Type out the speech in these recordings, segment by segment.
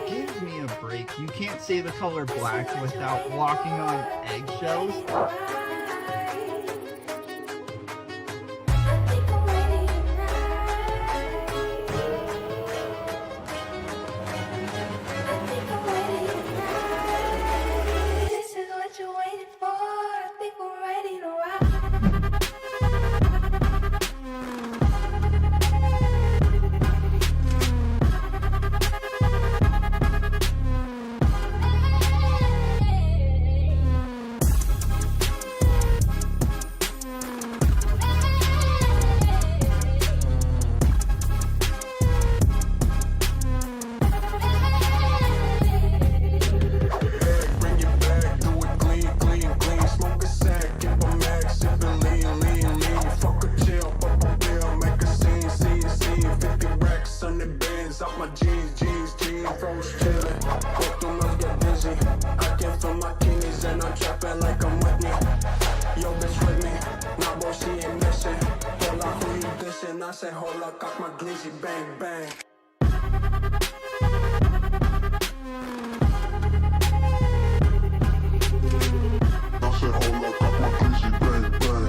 Give me a break. You can't say the color black without walking on eggshells. I say, hold up, got my glizzy, bang, bang. I said, hold up, got my glizzy, bang, bang.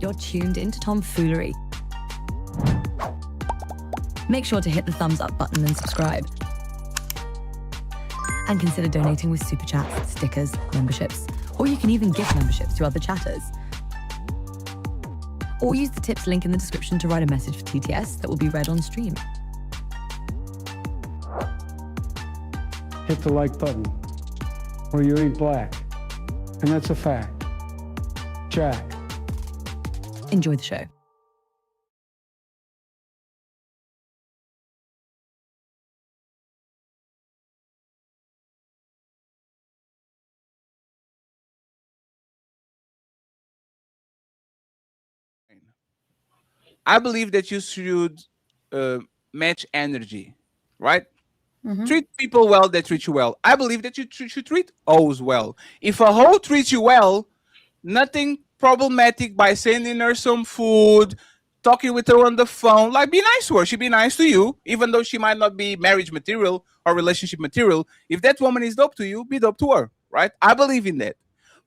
You're tuned into Foolery. Make sure to hit the thumbs up button and subscribe. And consider donating with super chats, stickers, memberships, or you can even gift memberships to other chatters. Or use the tips link in the description to write a message for TTS that will be read on stream. Hit the like button, or you ain't black. And that's a fact. Jack. Enjoy the show. I believe that you should match energy, right? Treat people well that treat you well. I believe that you should treat hoes well. If a hoe treats you well, nothing problematic by sending her some food, talking with her on the phone. Like, be nice to her. She be nice to you, even though she might not be marriage material or relationship material. If that woman is dope to you, be dope to her, right? I believe in that.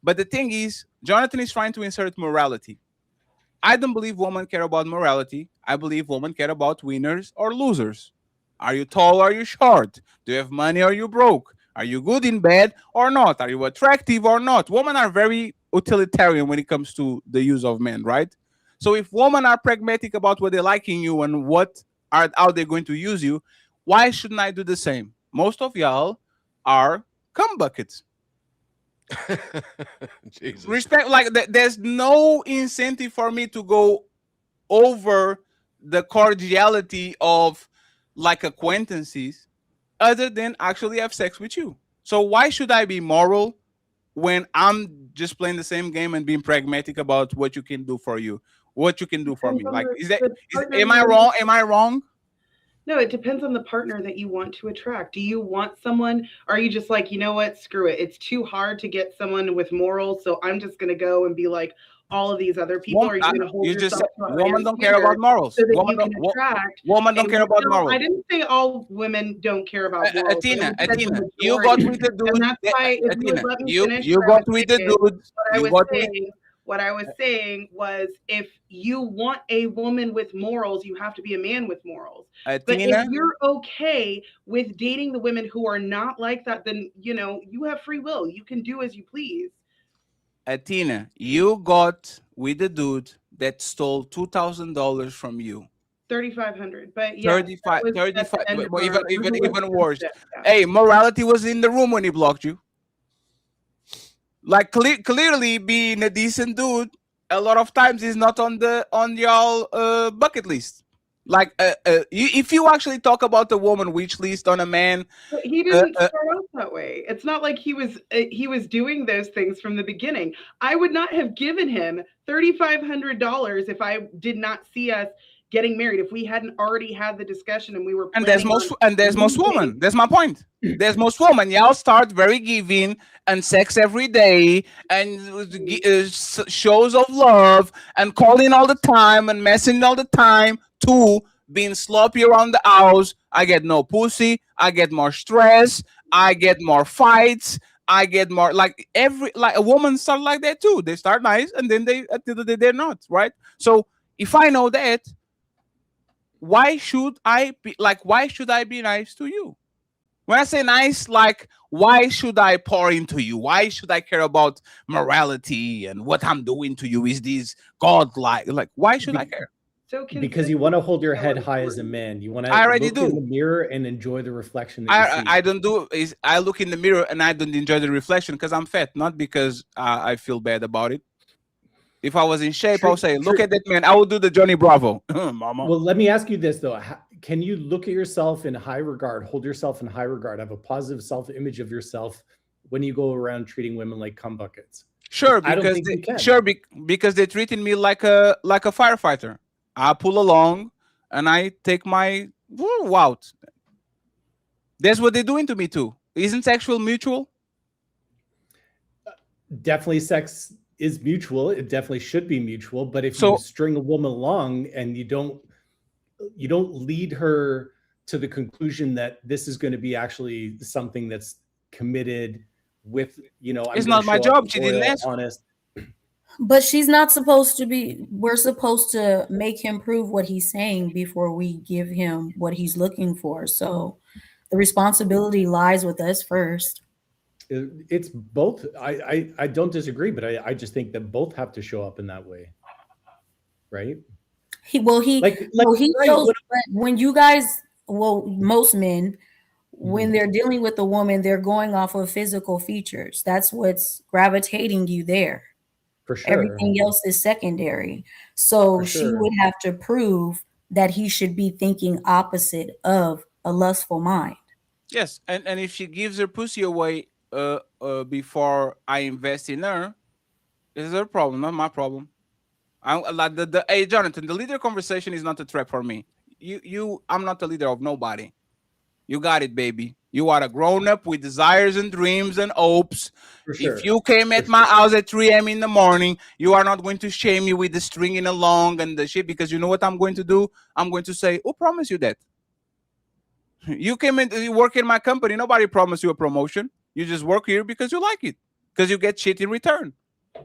But the thing is, Jonathan is trying to insert morality. I don't believe women care about morality. I believe women care about winners or losers. Are you tall or are you short? Do you have money or are you broke? Are you good in bed or not? Are you attractive or not? Women are very utilitarian when it comes to the use of men, right? So if women are pragmatic about what they like in you and how they're going to use you, why shouldn't I do the same? Most of y'all are cum buckets. Jesus. Respect, like there's no incentive for me to go over the cordiality of like acquaintances other than actually have sex with you. So why should I be moral when I'm just playing the same game and being pragmatic about what you can do for you, what you can do for me? Like, am I wrong? Am I wrong? No, it depends on the partner that you want to attract. Do you want someone, or are you just like, you know what, screw it. It's too hard to get someone with morals, so I'm just going to go and be like all of these other people? Are you going to hold You just yourself said to a higher women don't care about standard morals. so that Women you can don't, attract? women don't care about No, morals. I didn't say all women don't care about morals. Athena, I said the you got majority. with the dude. And that's why, if you would Athena, let me you finish, you what I got was with the saying, dude. You got with. what I was saying was, if you want a woman with morals, you have to be a man with morals. But Athena, if you're okay with dating the women who are not like that, then you have free will. You can do as you please. Athena, you got with the dude that stole $2,000 from you. 3,500. But yes, 35, that was at 35, the end of but our even worse. relationship, yeah. Hey, morality was in the room when he blocked you. Like clearly being a decent dude, a lot of times is not on y'all bucket list. Like if you actually talk about the woman wish list on a man, But he didn't start out that way. It's not like he was doing those things from the beginning. I would not have given him $3,500 if I did not see us getting married. If we hadn't already had the discussion and we were and planning there's most women. That's my point. There's most women. Y'all start very giving and sex every day and shows of love and calling all the time and messing all the time to being sloppy around the house. I get no pussy. I get more stress. I get more fights. I get more like a woman start like that too. They start nice and then they're not right. So if I know that, why should I be nice to you? When I say nice, like, why should I pour into you? Why should I care about morality and what I'm doing to you? Is this godlike? Like, why should I care? So Because you want to hold your head high as a man. You want to look in the mirror and enjoy the reflection that you see. I don't do is I look in the mirror and I don't enjoy the reflection because I'm fat, not because I feel bad about it. If I was in shape, I would say, look at that man. I would do the Johnny Bravo. Mama. Well, let me ask you this, though. Can you look at yourself in high regard, hold yourself in high regard, have a positive self-image of yourself when you go around treating women like cum buckets? Sure, because they're treating me like a firefighter. I pull along and I take my out. That's what they're doing to me too. Isn't sexual mutual? Definitely sex is mutual. It definitely should be mutual. But if you string a woman along and you don't lead her to the conclusion that this is going to be actually something that's committed with, it's not my job. She didn't ask. Honest. But she's not supposed to be. We're supposed to make him prove what he's saying before we give him what he's looking for. So the responsibility lies with us first. It's both. I don't disagree, but I just think that both have to show up in that way, right? He shows when you guys, most men, when they're dealing with a woman, they're going off of physical features. That's what's gravitating you there. For sure. Everything else is secondary. So she would have to prove that he should be thinking opposite of a lustful mind. Yes, and if she gives her pussy away before I invest in her, is her problem, not my problem. I'm like hey Jonathan, the leader conversation is not a threat for me. I'm not the leader of nobody. You got it, baby. You are a grown up with desires and dreams and hopes. Sure. If you came at my house at 3 a.m. in the morning, you are not going to shame me with the stringing along and the shit, because you know what I'm going to do? I'm going to say, who promised you that? You came in, you work in my company. Nobody promised you a promotion. You just work here because you like it, because you get shit in return.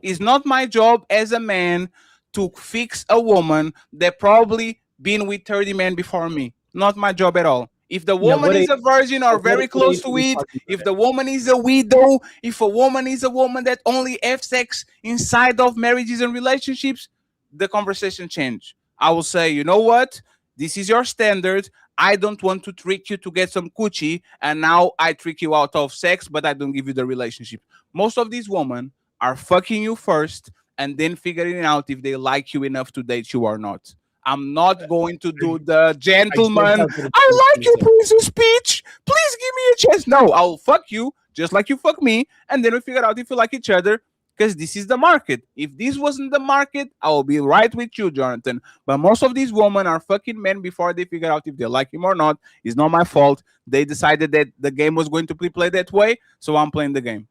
It's not my job as a man to fix a woman that probably been with 30 men before me. Not my job at all. If the woman is a virgin or very close to it, if the woman is a widow, if a woman is a woman that only have sex inside of marriages and relationships, the conversation change. I will say, you know what? This is your standard. I don't want to trick you to get some coochie, and now I trick you out of sex, but I don't give you the relationship. Most of these women are fucking you first and then figuring out if they like you enough to date you or not. I'm not going to do the gentleman. I like your princess speech. Please give me a chance. No, I'll fuck you just like you fuck me, and then we figure out if we like each other, because this is the market. If this wasn't the market, I will be right with you, Jonathan. But most of these women are fucking men before they figure out if they like him or not. It's not my fault. They decided that the game was going to be played that way, so I'm playing the game.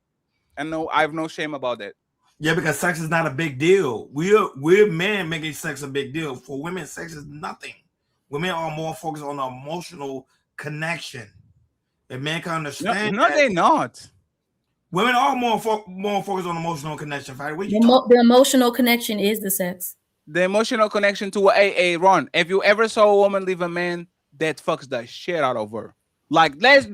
And no, I have no shame about that. Yeah, because sex is not a big deal. We're men making sex a big deal. For women, sex is nothing. Women are more focused on the emotional connection. If men can understand No, that, they're not. women are more focused on emotional connection. Right? What you The emotional connection is the sex. The emotional connection to a Ron. If you ever saw a woman leave a man that fucks the shit out of her, like let's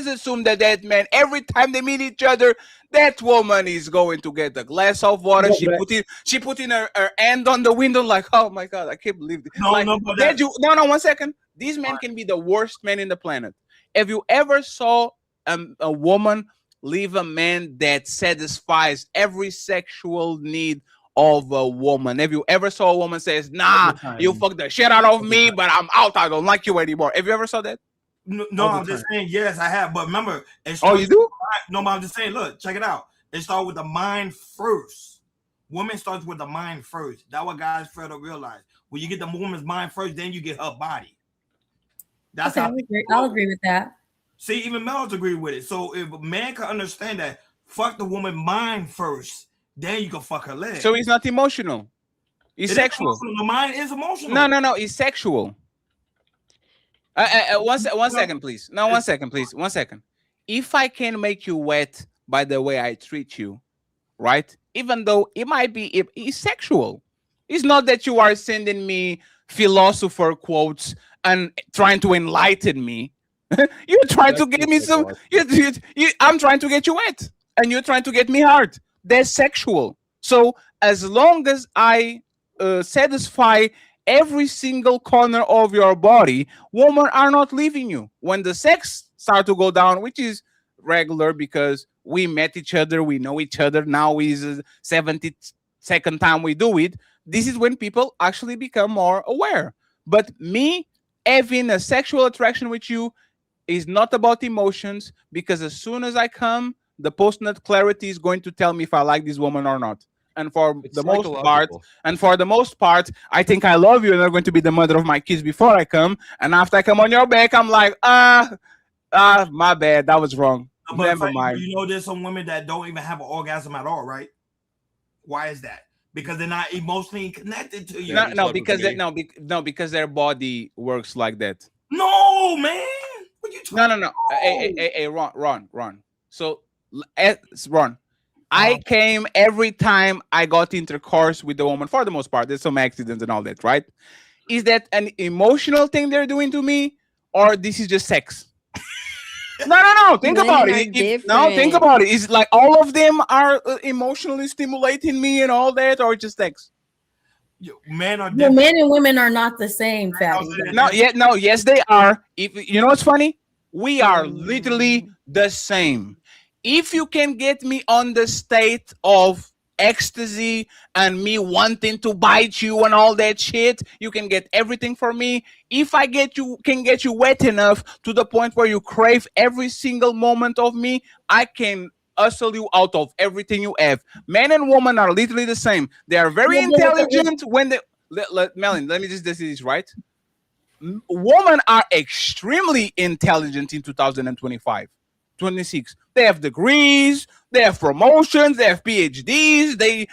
assume that man every time they meet each other, that woman is going to get a glass of water. No, She put in her hand on the window like, oh my god, I can't believe this. No, like, no, but that, no, 1 second. These men can be the worst men in the planet. If you ever saw a woman leave a man that satisfies every sexual need of a woman. If you ever saw a woman says, nah, you fucked the shit out of me, but I'm out. I don't like you anymore. Have you ever saw that? no, I'm just saying, yes, I have. But remember, you do? No, but I'm just saying, look, check it out. It starts with the mind first. Woman starts with the mind first. That's what guys fail to realize. When you get the woman's mind first, then you get her body. That's Okay, how I'll agree with that. See, even males agree with it. So if a man can understand that, fuck the woman mind first, then you can fuck her leg. So it's not emotional. It's sexual. The mind is emotional. No. It's sexual. One second, please. No, 1 second, please. 1 second. If I can make you wet by the way I treat you, right? Even though it might be it's sexual. It's not that you are sending me philosopher quotes and trying to enlighten me. You're trying to get me some. I'm trying to get you wet, and you're trying to get me hard. That's sexual. So as long as I satisfy every single corner of your body, women are not leaving you. When the sex start to go down, which is regular because we met each other, we know each other. Now is the 72nd time we do it. This is when people actually become more aware. But me having a sexual attraction with you is not about emotions, because as soon as I come, the post-nut clarity is going to tell me if I like this woman or not. And for the most part, I think I love you and I'm going to be the mother of my kids before I come. And after I come on your back, I'm like, my bad, that was wrong. Never mind. You know, there's some women that don't even have an orgasm at all, right? Why is that? Because they're not emotionally connected to you. Because their body works like that. No, man. What you talking No. Hey, Ron. So, Ron, I came every time I got intercourse with the woman, for the most part. There's some accidents and all that, right? Is that an emotional thing they're doing to me, or this is just sex? No. Think about it. Think about it. Is like all of them are emotionally stimulating me and all that, or just sex? Men are different. Men and women are not the same, Fatty. Yes, they are. If you know what's funny, we are literally the same. If you can get me on the state of ecstasy and me wanting to bite you and all that shit, you can get everything from me. If I can get you wet enough to the point where you crave every single moment of me, I can hustle you out of everything you have. Men and women are literally the same. They are very intelligent when they Melanie, let me just say this, right? Women are extremely intelligent in 2025. 26. They have degrees, they have promotions, they have PhDs. They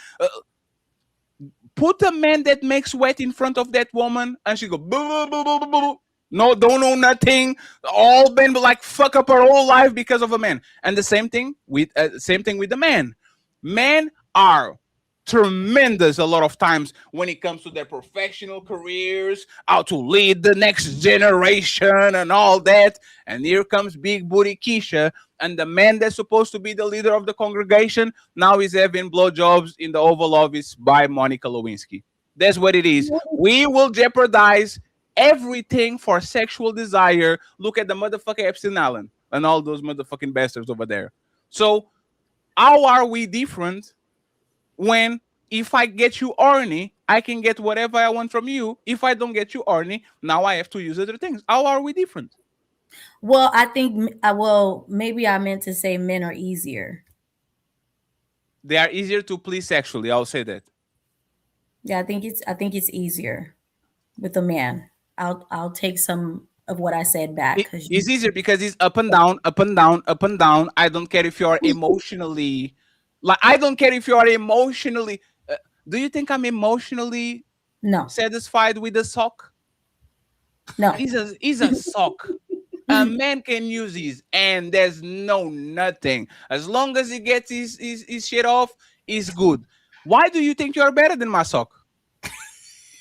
put a man that makes wet in front of that woman, and she go boo, boo, boo, boo, boo. No, don't know nothing. All been like fuck up her whole life because of a man. And the same thing with the man. Men are tremendous a lot of times when it comes to their professional careers, how to lead the next generation and all that. And here comes big booty Keisha, and the man that's supposed to be the leader of the congregation now is having blowjobs in the Oval Office by Monica Lewinsky. That's what it is. We will jeopardize everything for sexual desire. Look at the motherfucking Epstein Island and all those motherfucking bastards over there. So how are we different when if I get you horny, I can get whatever I want from you? If I don't get you horny, now I have to use other things. How are we different? Well, I think, maybe I meant to say men are easier. They are easier to please sexually. I'll say that. Yeah, I think it's easier with a man. I'll take some of what I said back. It's easier because it's up and down, up and down, up and down. I don't care if you are emotionally Like, I don't care if you are emotionally. Do you think I'm emotionally No, satisfied with the sock? no. He's a sock. A man can use his, and there's nothing. As long as he gets his shit off, he's good. Why do you think you're better than my sock?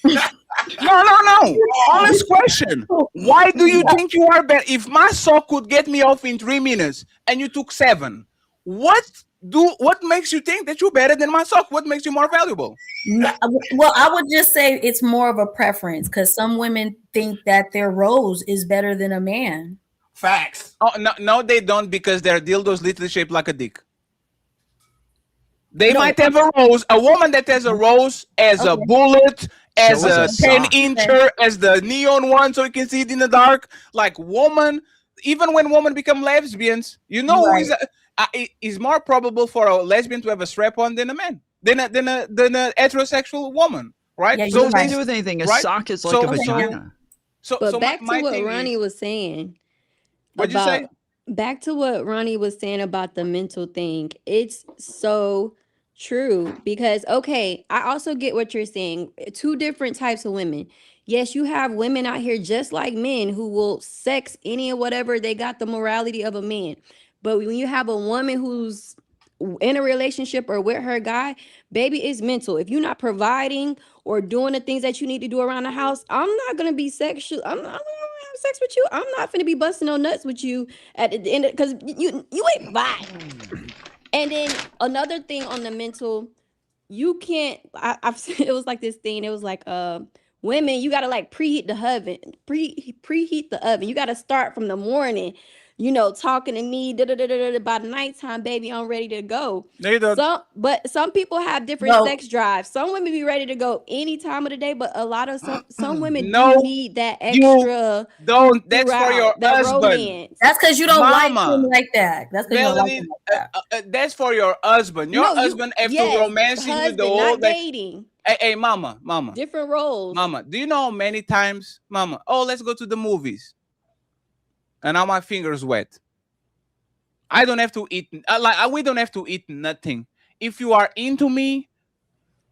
No. Honest question. Why do you think you are better? If my sock could get me off in 3 minutes and you took 7, what makes you think that you're better than my sock? What makes you more valuable? Well, I would just say it's more of a preference because some women think that their rose is better than a man. Facts. Oh no, they don't, because their dildo's literally shaped like a dick. They might have a rose. A woman that has a rose, as a bullet, as a 10-incher, as the neon one, so you can see it in the dark. Like, woman, even when women become lesbians, you know, it's more probable for a lesbian to have a strap on than a man, than a heterosexual woman, right? Yeah, so nothing to do with anything. A sock is like a vagina. But back to what Ronnie was saying. What'd you say? Back to what Ronnie was saying about the mental thing. It's so true because, okay, I also get what you're saying. 2 different types of women. Yes, you have women out here just like men who will sex any and whatever. They got the morality of a man. But when you have a woman who's in a relationship or with her guy, baby, it's mental. If you're not providing or doing the things that you need to do around the house, I'm not gonna be sexual. I'm not gonna have sex with you. I'm not gonna be busting no nuts with you at the end because you ain't fine. And then another thing on the mental, you can't. It was like this thing. It was like women, you gotta like preheat the oven. Preheat the oven. You gotta start from the morning. You know, talking to me by nighttime, baby, I'm ready to go. But some people have different sex drives. Some women be ready to go any time of the day, but a lot of some women do need that extra. That's for your husband. Romance. That's because you don't like him like that. That's because you don't like him like that. That's for your husband. Your husband have to romance you with the whole dating. Hey, mama. Different roles. Mama, do you know how many times, mama? Oh, let's go to the movies. And now my fingers wet. I don't have to eat. We don't have to eat nothing. If you are into me,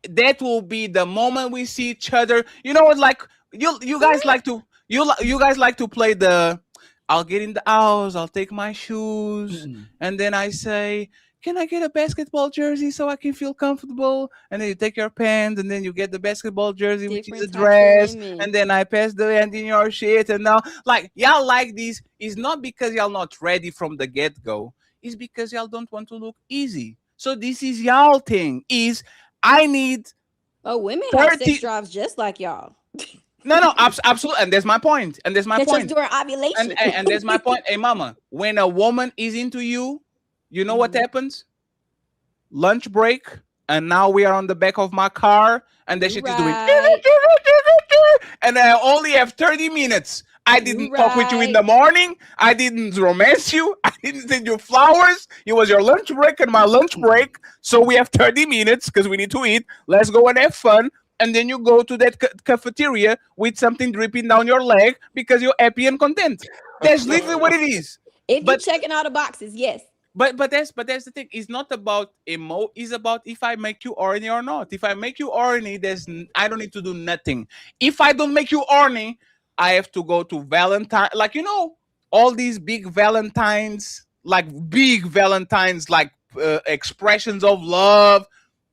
that will be the moment we see each other. You know what? Like you guys like to play the. I'll get in the house. I'll take my shoes, and then I say, "Can I get a basketball jersey so I can feel comfortable?" And then you take your pants, and then you get the basketball jersey, which is a dress, and then I pass the hand in your shit. And now, like, y'all like this is not because y'all not ready from the get-go. It's because y'all don't want to look easy. So this is y'all thing. I need. Oh, women have sex drives just like y'all. No, absolutely, and that's my point. Just during ovulation. And that's my point. Hey, mama, when a woman is into you, you know what happens? Lunch break, and now we are on the back of my car, and the shit is doing. And I only have 30 minutes. I didn't talk with you in the morning. I didn't romance you. I didn't send you flowers. It was your lunch break and my lunch break. So we have 30 minutes because we need to eat. Let's go and have fun. And then you go to that cafeteria with something dripping down your leg because you're happy and content. That's literally what it is. If you're checking all the boxes, yes. But that's the thing. It's not about It's about if I make you horny or not. If I make you horny, I don't need to do nothing. If I don't make you horny, I have to go to Valentine. Like, you know, all these big Valentines, like expressions of love.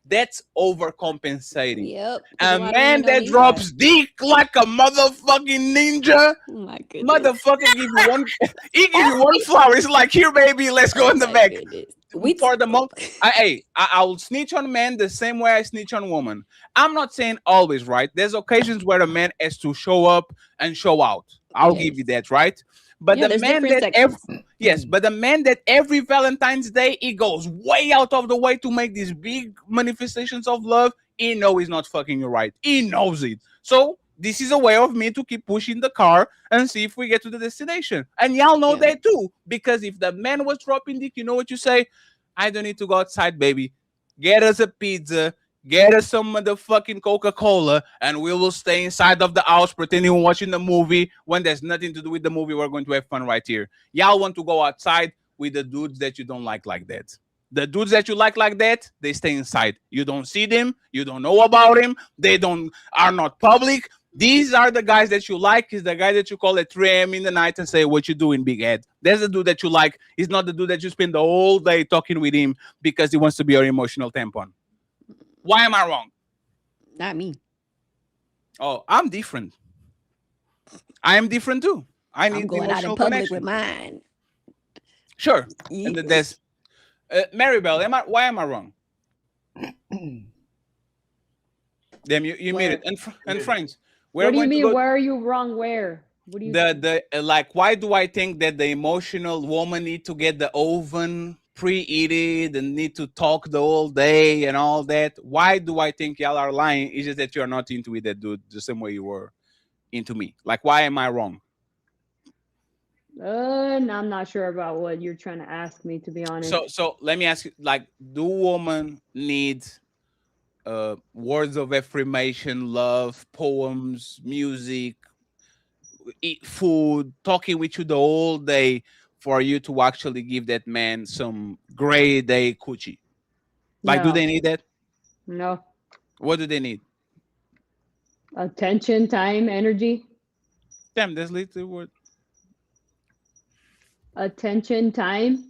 That's overcompensating. Yep. A man that drops dick like a motherfucking ninja. Oh my goodness. Motherfucker give you one. He give you one flower. It's like, here, baby, let's go in the back. For the moment, I will snitch on men the same way I snitch on women. I'm not saying always, right? There's occasions where a man has to show up and show out. I'll give you that, right? But the man that every Valentine's Day he goes way out of the way to make these big manifestations of love, he knows he's not fucking you right. He knows it. So this is a way of me to keep pushing the car and see if we get to the destination. And y'all know that too. Because if the man was dropping dick, you know what you say? I don't need to go outside, baby. Get us a pizza. Get us some motherfucking Coca-Cola, and we will stay inside of the house pretending we're watching the movie when there's nothing to do with the movie. We're going to have fun right here. Y'all want to go outside with the dudes that you don't like that. The dudes that you like that, they stay inside. You don't see them. You don't know about them. They are not public. These are the guys that you like. Is the guy that you call at 3 a.m. in the night and say, "What you doing, big head?" That's the dude that you like. He's not the dude that you spend the whole day talking with him because he wants to be your emotional tampon. Why am I wrong? Not me. Oh, I'm different. I am different too. I need I'm going out in emotional public connection. with mine. Sure. And there's Maribel, why am I wrong? Damn, you made it. And friends, What do you mean? Where are you wrong? Where? What do you like, why do I think that the emotional woman need to get the oven preheated and need to talk the whole day and all that? Why do I think y'all are lying? It's just that you're not into it, that dude, the same way you were into me. Like, why am I wrong? I'm not sure about what you're trying to ask me, to be honest. So let me ask you, like, do women need words of affirmation, love, poems, music, eat food, talking with you the whole day for you to actually give that man some grade A coochie? Like, do they need that? No. What do they need? Attention, time, energy. Damn, that's little word. Attention, time.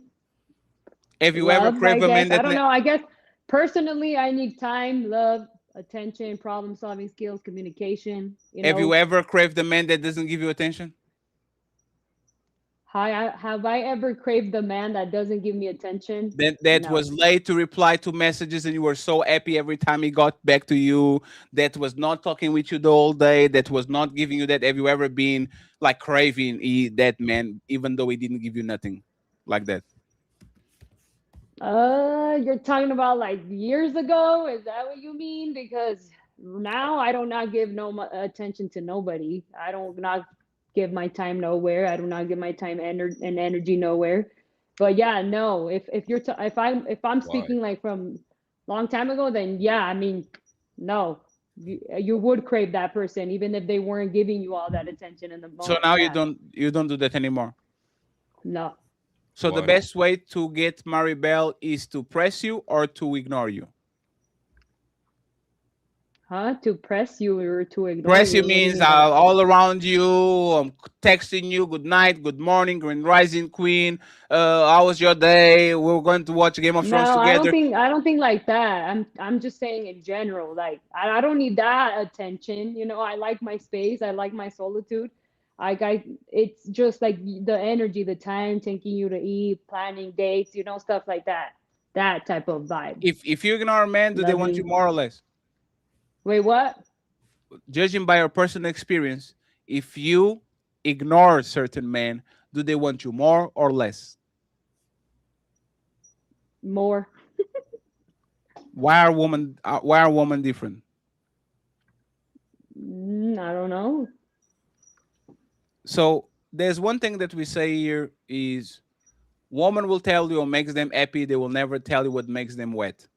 Have you ever craved a man that... I don't know. I guess personally, I need time, love, attention, problem-solving skills, communication. Have you ever craved a man that doesn't give you attention? Have I ever craved the man that doesn't give me attention? That No. was late to reply to messages and you were so happy every time he got back to you, that was not talking with you the whole day, that was not giving you that. Have you ever been like craving that man, even though he didn't give you nothing like that? You're talking about like years ago? Is that what you mean? Because now I do not give attention to nobody. I don't not give my time nowhere. I do not give my time and energy nowhere. But yeah, no. If I'm speaking like from long time ago, then yeah, I mean, no. You would crave that person even if they weren't giving you all that attention in the moment. So now you don't do that anymore. No. So the best way to get Maribel is to press you or to ignore you? Huh? To press you or to ignore press you? you means all around you. I'm texting you, good night, good morning, grand rising queen. How was your day? We're going to watch Game of Thrones together. I don't think like that. I'm just saying in general. Like I don't need that attention. I like my space. I like my solitude. It's just like the energy, the time, taking you to eat, planning dates, stuff like that. That type of vibe. If you ignore a man, do they want you more or less? Wait, what? Judging by your personal experience, if you ignore certain men, do they want you more or less? More. Why are women different? I don't know. So there's one thing that we say here is women will tell you what makes them happy. They will never tell you what makes them wet.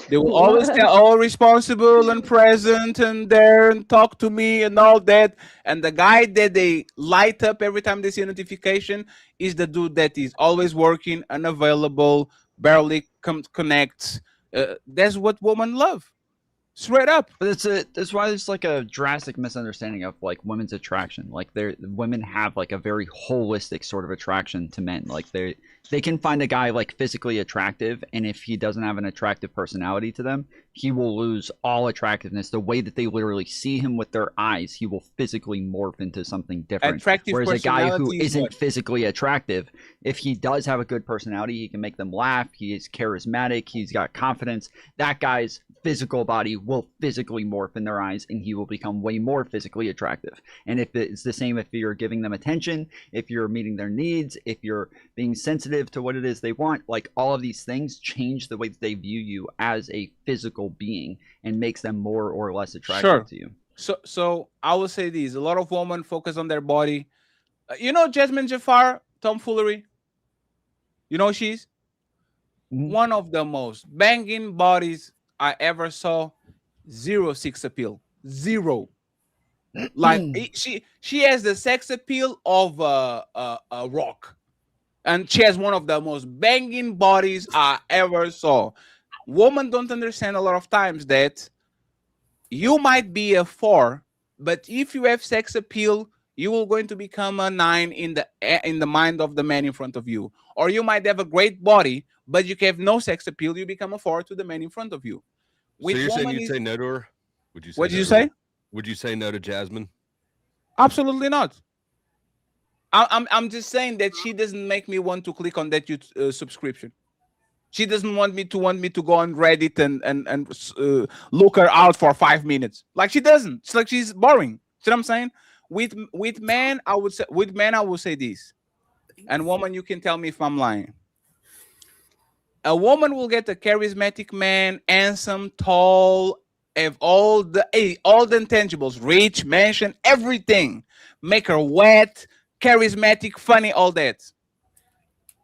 They will always tell, oh, responsible and present and there and talk to me and all that. And the guy that they light up every time they see a notification is the dude that is always working, unavailable, barely connects. That's what women love. Straight up. But that's why there's like a drastic misunderstanding of like women's attraction. Like women have like a very holistic sort of attraction to men. Like they can find a guy like physically attractive, and if he doesn't have an attractive personality to them, he will lose all attractiveness. The way that they literally see him with their eyes, he will physically morph into something different. Whereas a guy who isn't physically attractive, if he does have a good personality, he can make them laugh. He is charismatic. He's got confidence. That guy's physical body will physically morph in their eyes, and he will become way more physically attractive. And if it's the same, if you're giving them attention, if you're meeting their needs, if you're being sensitive to what it is they want, like all of these things change the way that they view you as a physical being and makes them more or less attractive to you. So I will say this: a lot of women focus on their body. Jasmine Jafar, Tom Foolery. You know she's one of the most banging bodies I ever saw. 0 sex appeal. 0. Like she has the sex appeal of a rock. and she has one of the most banging bodies I ever saw. Women don't understand a lot of times that you might be a 4, but if you have sex appeal, you will going to become a 9 in the mind of the man in front of you. Or you might have a great body, but you have no sex appeal, you become a 4 to the man in front of you. So you're saying you'd say no to her? Would you say What did no you to say? her? Would you say no to Jasmine? Absolutely not. I'm just saying that she doesn't make me want to click on that subscription. She doesn't want me to go on Reddit and look her out for 5 minutes. Like she doesn't. It's like she's boring. See what I'm saying? With men, I would say this. And woman, you can tell me if I'm lying. A woman will get a charismatic man, handsome, tall, have all the intangibles, rich, mansion, everything. Make her wet, charismatic, funny, all that.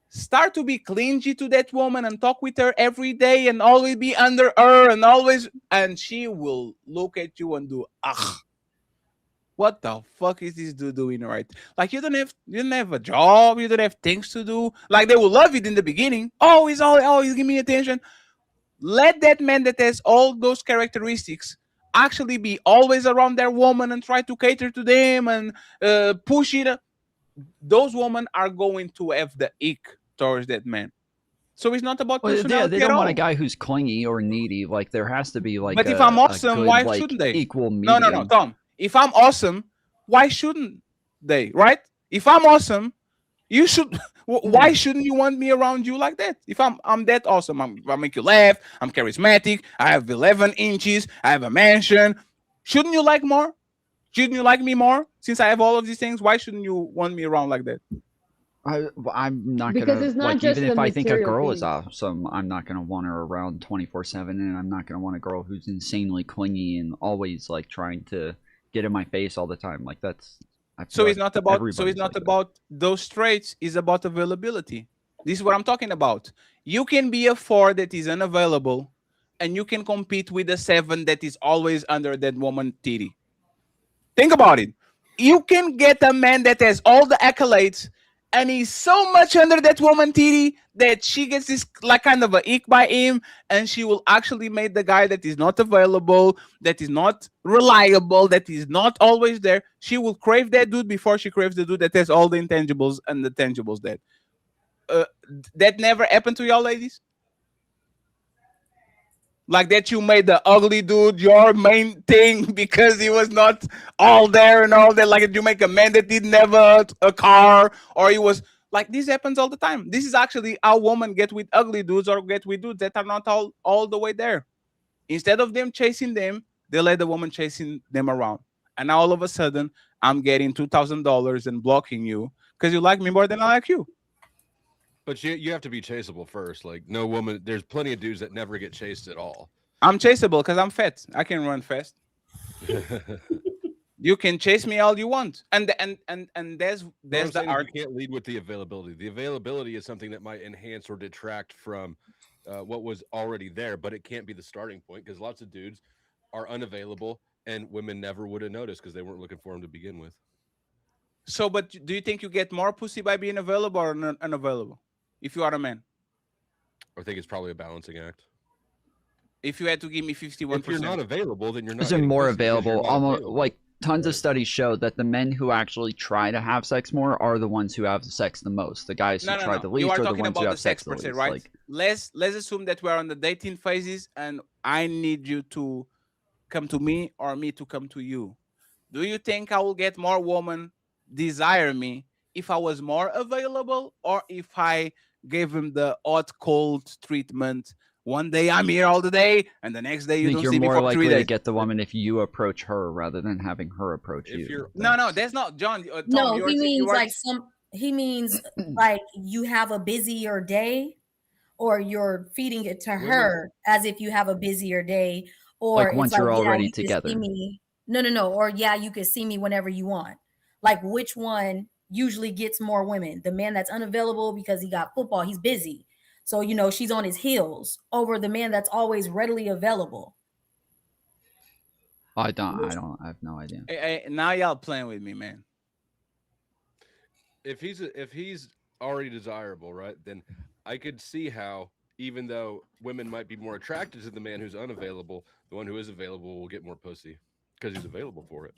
Start to be clingy to that woman and talk with her every day and always be under her and she will look at you and do, what the fuck is this dude doing right? Like you don't have a job, you don't have things to do. Like they will love it in the beginning. He's giving me attention. Let that man that has all those characteristics actually be always around their woman and try to cater to them and push it. Those women are going to have the ick towards that man. So it's not about personality yeah, they at don't want all. a guy who's clingy or needy. Like there has to be like. But if I'm awesome, good, why like, shouldn't they? Equal medium. No, Tom. If I'm awesome, why shouldn't they? Right? If I'm awesome, you should. Why shouldn't you want me around you like that? If I'm that awesome, I make you laugh. I'm charismatic. I have 11 inches. I have a mansion. Shouldn't you like more? Shouldn't you like me more? Since I have all of these things, why shouldn't you want me around like that? I'm not Because gonna it's not like just even if the I think a material girl is things. awesome, I'm not gonna want her around 24/7, and I'm not gonna want a girl who's insanely clingy and always like trying to get in my face all the time. Like that's. So it's not about those traits. It's about availability. This is what I'm talking about. You can be a 4 that is unavailable, and you can compete with a 7 that is always under that woman titty. Think about it. You can get a man that has all the accolades, and he's so much under that woman titty that she gets this like kind of a ick by him, and she will actually make the guy that is not available, that is not reliable, that is not always there. She will crave that dude before she craves the dude that has all the intangibles and the tangibles. That never happened to y'all, ladies. Like that, you made the ugly dude your main thing because he was not all there and all that. Like you make a man that didn't have a car, or he was like this happens all the time. This is actually how women get with ugly dudes or get with dudes that are not all the way there. Instead of them chasing them, they let the woman chasing them around. And now all of a sudden, I'm getting $2,000 and blocking you because you like me more than I like you. But you have to be chaseable first. Like no woman, there's plenty of dudes that never get chased at all. I'm chaseable because I'm fat. I can run fast. You can chase me all you want, and there's the art. You can't lead with the availability. The availability is something that might enhance or detract from what was already there, but it can't be the starting point because lots of dudes are unavailable, and women never would have noticed because they weren't looking for them to begin with. So, but do you think you get more pussy by being available or unavailable? If you are a man, I think it's probably a balancing act. If you had to give me 51%, if you're not available, then you're not. Isn't more available? Almost like tons of studies show that the men who actually try to have sex more are the ones who have sex the most. The guys who try the least are the ones who have sex the least. Right? Like, let's assume that we're on the dating phases, and I need you to come to me or me to come to you. Do you think I will get more women desire me if I was more available, or if I gave him the hot cold treatment? One day I'm here all the day, and the next day you don't see me for 3 days. you're more likely to get the woman if you approach her rather than having her approach you. No, that's not John. Tom, no, he means like he means like you have a busier day, or you're feeding it to her as if you have a busier day, or like once you're already you together. See me. No, or you could see me whenever you want. Like which one usually gets more women? The man that's unavailable because he got football, he's busy. So, she's on his heels over the man that's always readily available. I have no idea. Now y'all playing with me, man. If he's already desirable, right? Then I could see how, even though women might be more attracted to the man who's unavailable, the one who is available will get more pussy because he's available for it.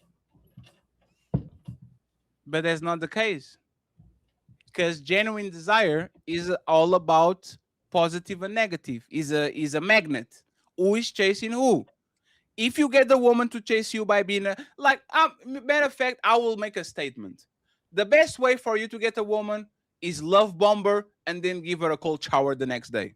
But that's not the case. Because genuine desire is all about positive and negative. Is a magnet. Who is chasing who? If you get the woman to chase you by being matter of fact, I will make a statement. The best way for you to get a woman is love bomb her and then give her a cold shower the next day.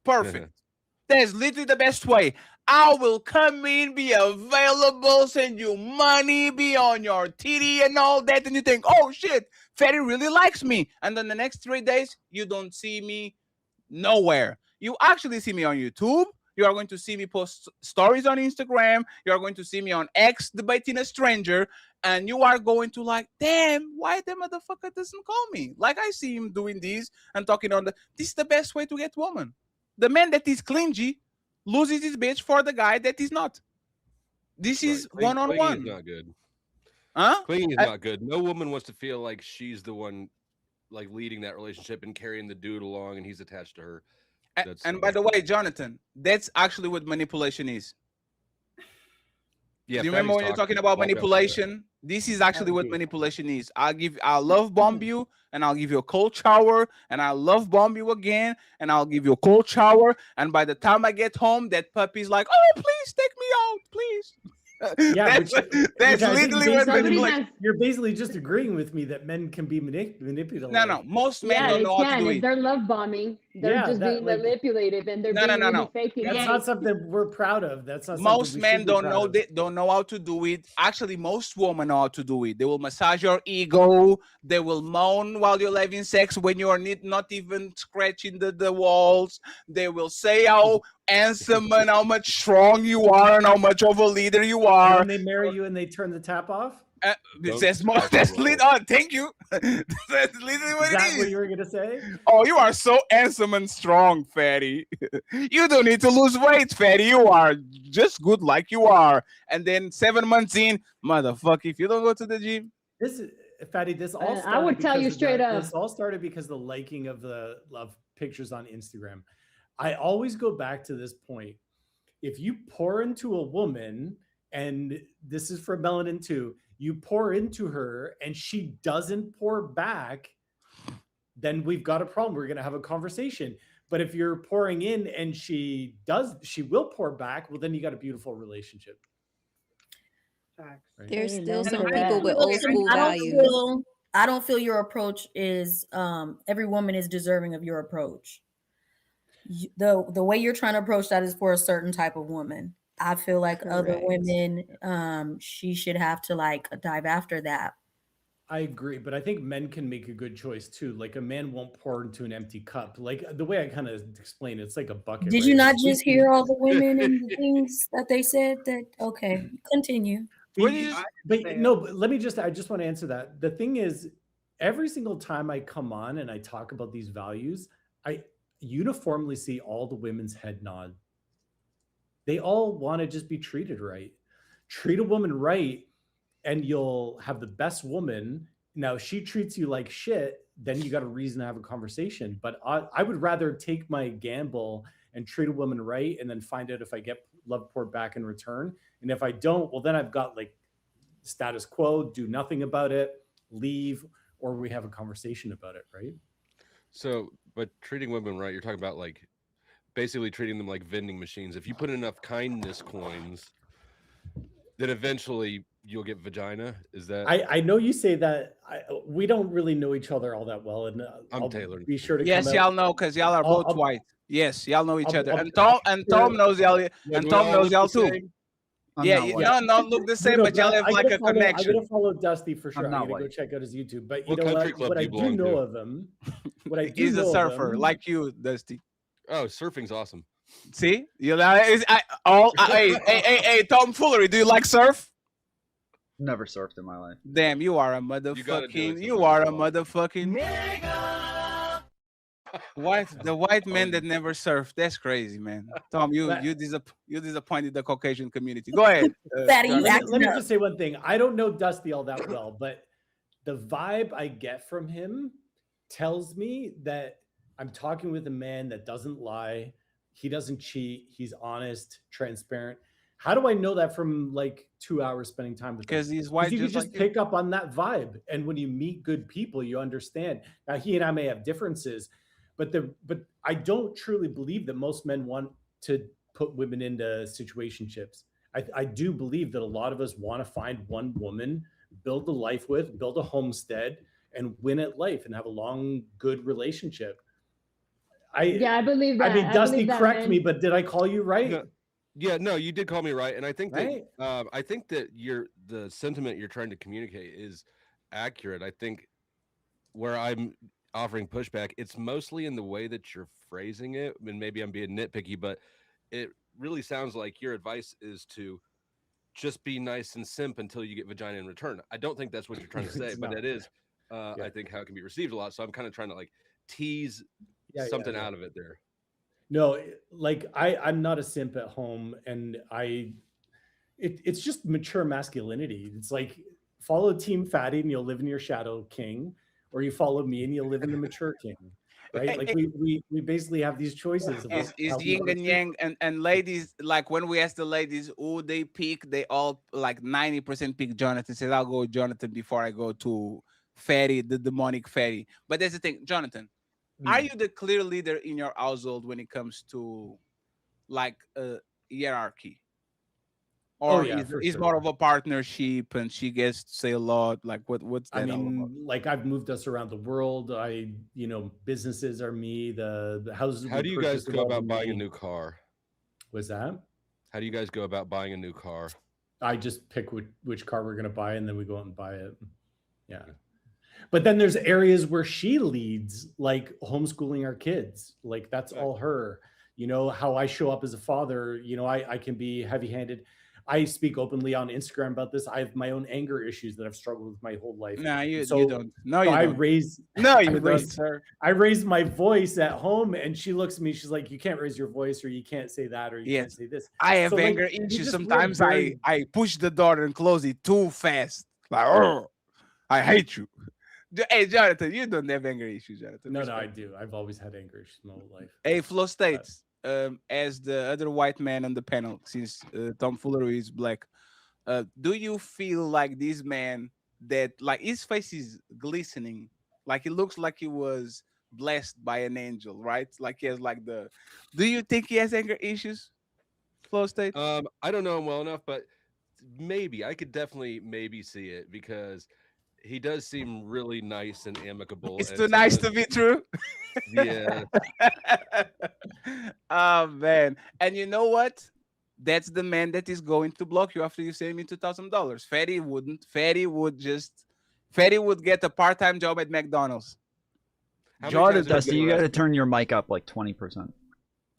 Perfect. That's literally the best way. I will come in, be available, send you money, be on your titty and all that. And you think, oh shit, Fatty really likes me. And then the next 3 days, you don't see me nowhere. You actually see me on YouTube. You are going to see me post stories on Instagram. You are going to see me on X debating a stranger. And you are going to like, damn, why the motherfucker doesn't call me? Like I see him doing this and talking on this is the best way to get woman. The man that is clingy loses his bitch for the guy that is not. This is one-on-one. Clinging is not good. Huh? Clinging is not good. No woman wants to feel like she's the one like leading that relationship and carrying the dude along and he's attached to her. And by the way, Jonathan, that's actually what manipulation is. Yeah, do you remember when you're talking about manipulation? This is actually what manipulation is. I'll love bomb you and I'll give you a cold shower and I'll love bomb you again and I'll give you a cold shower. And by the time I get home, that puppy's like, oh, please take me out, please. Yeah, that's literally what manipulation. You're basically just agreeing with me that men can be manipulated. No, most men don't know how to do it. They're love bombing. They're just being manipulative, and they're being faking. That's not something we're proud of. That's not. Most men don't know how to do it. Actually, most women know how to do it. They will massage your ego. They will moan while you're having sex when you are not even scratching the walls. They will say how handsome and how much strong you are and how much of a leader you are. And when they marry you and they turn the tap off. That's lit on. Thank you. That's literally what is that it is. What you were gonna say? Oh, you are so handsome and strong, Fatty. You don't need to lose weight, Fatty. You are just good like you are. And then 7 months in, motherfucker, if you don't go to the gym, Fatty, this all started I would tell you straight up. This all started because the liking of the pictures on Instagram. I always go back to this point. If you pour into a woman, and this is for Melanin too, you pour into her and she doesn't pour back, then we've got a problem. We're going to have a conversation. But if you're pouring in and she will pour back, well, then you got a beautiful relationship. Right? There's still some people with old school values. I don't feel your approach is every woman is deserving of your approach. The way you're trying to approach that is for a certain type of woman. I feel like other women, she should have to like dive after that. I agree, but I think men can make a good choice too. Like a man won't pour into an empty cup. Like the way I kind of explain it, it's like a bucket. Did you not just hear all the women and the things that they said? That okay, continue. But let me I just want to answer that. The thing is, every single time I come on and I talk about these values, I uniformly see all the women's head nod. They all want to just be treated right. Treat a woman right and you'll have the best woman. Now, if she treats you like shit, then you got a reason to have a conversation. But I would rather take my gamble and treat a woman right and then find out if I get love poured back in return. And if I don't, well, then I've got like status quo, do nothing about it, leave, or we have a conversation about it, right? So, but treating women right, you're talking about like basically treating them like vending machines. If you put enough kindness coins, then eventually you'll get vagina. Is that? I know you say that. We don't really know each other all that well, and I'm Taylor. Be sure to. Yes, y'all know because y'all are both white. Yes, y'all know each other, and Tom knows y'all, and Tom knows y'all too. No, look the same, but y'all have like a connection. I'm gonna follow Dusty for sure. I'm gonna go check out his YouTube. But you know what I do know of him. What I do He's a surfer like you, Dusty. Oh, surfing's awesome. See, you know, hey, Tom Foolery, do you like surf? Never surfed in my life. Damn, you are a motherfucking. You are a motherfucking. The white man that never surfed. That's crazy, man. Tom, you disappointed the Caucasian community. Go ahead. Let me just say one thing. I don't know Dusty all that well, but the vibe I get from him tells me that I'm talking with a man that doesn't lie, he doesn't cheat, he's honest, transparent. How do I know that from like 2 hours spending time with him? Because he's white, You can just just like you. pick up on that vibe, and when you meet good people, you understand. Now, he and I may have differences, but I don't truly believe that most men want to put women into situationships. I do believe that a lot of us want to find one woman, build a life with, build a homestead, and win at life and have a long, good relationship. I believe that. I mean, Dusty, that, correct man. me, but did I call you right? No, yeah, no, you did call me right, and I think Right? that I think that the sentiment you're trying to communicate is accurate. I think where I'm offering pushback, it's mostly in the way that you're phrasing it, and maybe I'm being nitpicky, but it really sounds like your advice is to just be nice and simp until you get vagina in return. I don't think that's what you're trying to say, It's but not. it is, I think, how it can be received a lot. So I'm kind of trying to like tease something out of it there. No, like I'm not a simp at home, and it's just mature masculinity. It's like follow Team Fatty and you'll live in your shadow king, or you follow me and you'll live in the mature king. Right? Like we basically have these choices. It's yin and yang, and ladies, like when we ask the ladies who they pick, they all like 90% pick Jonathan. Says I'll go with Jonathan before I go to Fatty, the demonic Fatty. But that's the thing, Jonathan. Are you the clear leader in your household when it comes to like hierarchy? Or is more of a partnership and she gets to say a lot? Like what's that all about? Like I've moved us around the world. Businesses are me, the houses. How do you guys go about buying a new car? What's that? How do you guys go about buying a new car? I just pick which car we're going to buy, and then we go out and buy it. Yeah. But then there's areas where she leads, like homeschooling our kids. Like that's all her. How I show up as a father, I can be heavy-handed. I speak openly on Instagram about this. I have my own anger issues that I've struggled with my whole life. No, you don't. No, you don't. Sir. I raise my voice at home, and she looks at me. She's like, "You can't raise your voice, or you can't say that, or you can't say this." I have anger issues. Sometimes I push the door and close it too fast. Like, oh, I hate you. Hey, Jonathan, you don't have anger issues, Jonathan. No, I do. I've always had anger issues my whole life. Hey, Flo States. As the other white man on the panel, since Tom Foolery is black, do you feel like this man that like his face is glistening, like it looks like he was blessed by an angel, right? Like he has like the. Do you think he has anger issues, Flo State? I don't know him well enough, but maybe I could definitely maybe see it because he does seem really nice and amicable. It's too nice to be true. Yeah. Oh man. And you know what? That's the man that is going to block you after you send me $2,000. Fatty wouldn't. Fatty would get a part-time job at McDonald's. Jordan, Dusty, you got to turn your mic up like 20%.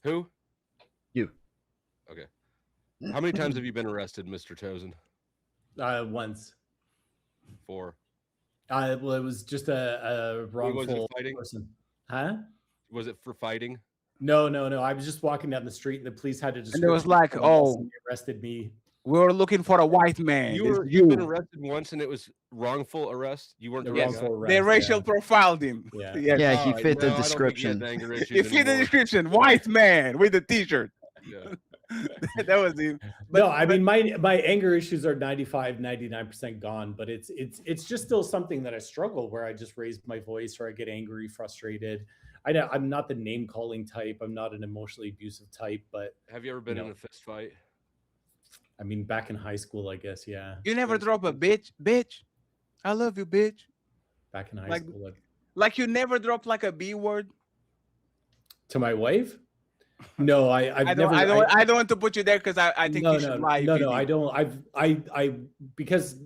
Who? You. Okay. How many times have you been arrested, Mr. Tozen? Once. For? Well, it was just a wrongful person. Huh? Was it for fighting? No. I was just walking down the street, and the police had to just. And it was like, oh, arrested me. We were looking for a white man. You've been arrested once, and it was wrongful arrest. You weren't the wrongful arrest. They racial profiled him. Yeah, yeah, he fit the description. He fit the description. White man with a T-shirt. Yeah. That was him. But, no, I mean my anger issues are 99% gone, but it's just still something that I struggle where I just raise my voice or I get angry, frustrated. I'm not the name calling type. I'm not an emotionally abusive type, but have you ever been in a fist fight? I mean, back in high school, I guess, yeah. You never drop a bitch. I love you, bitch. Back in high school, like you never dropped like a B word to my wife. No, I don't want to put you there because I think you should lie. No, I don't. I because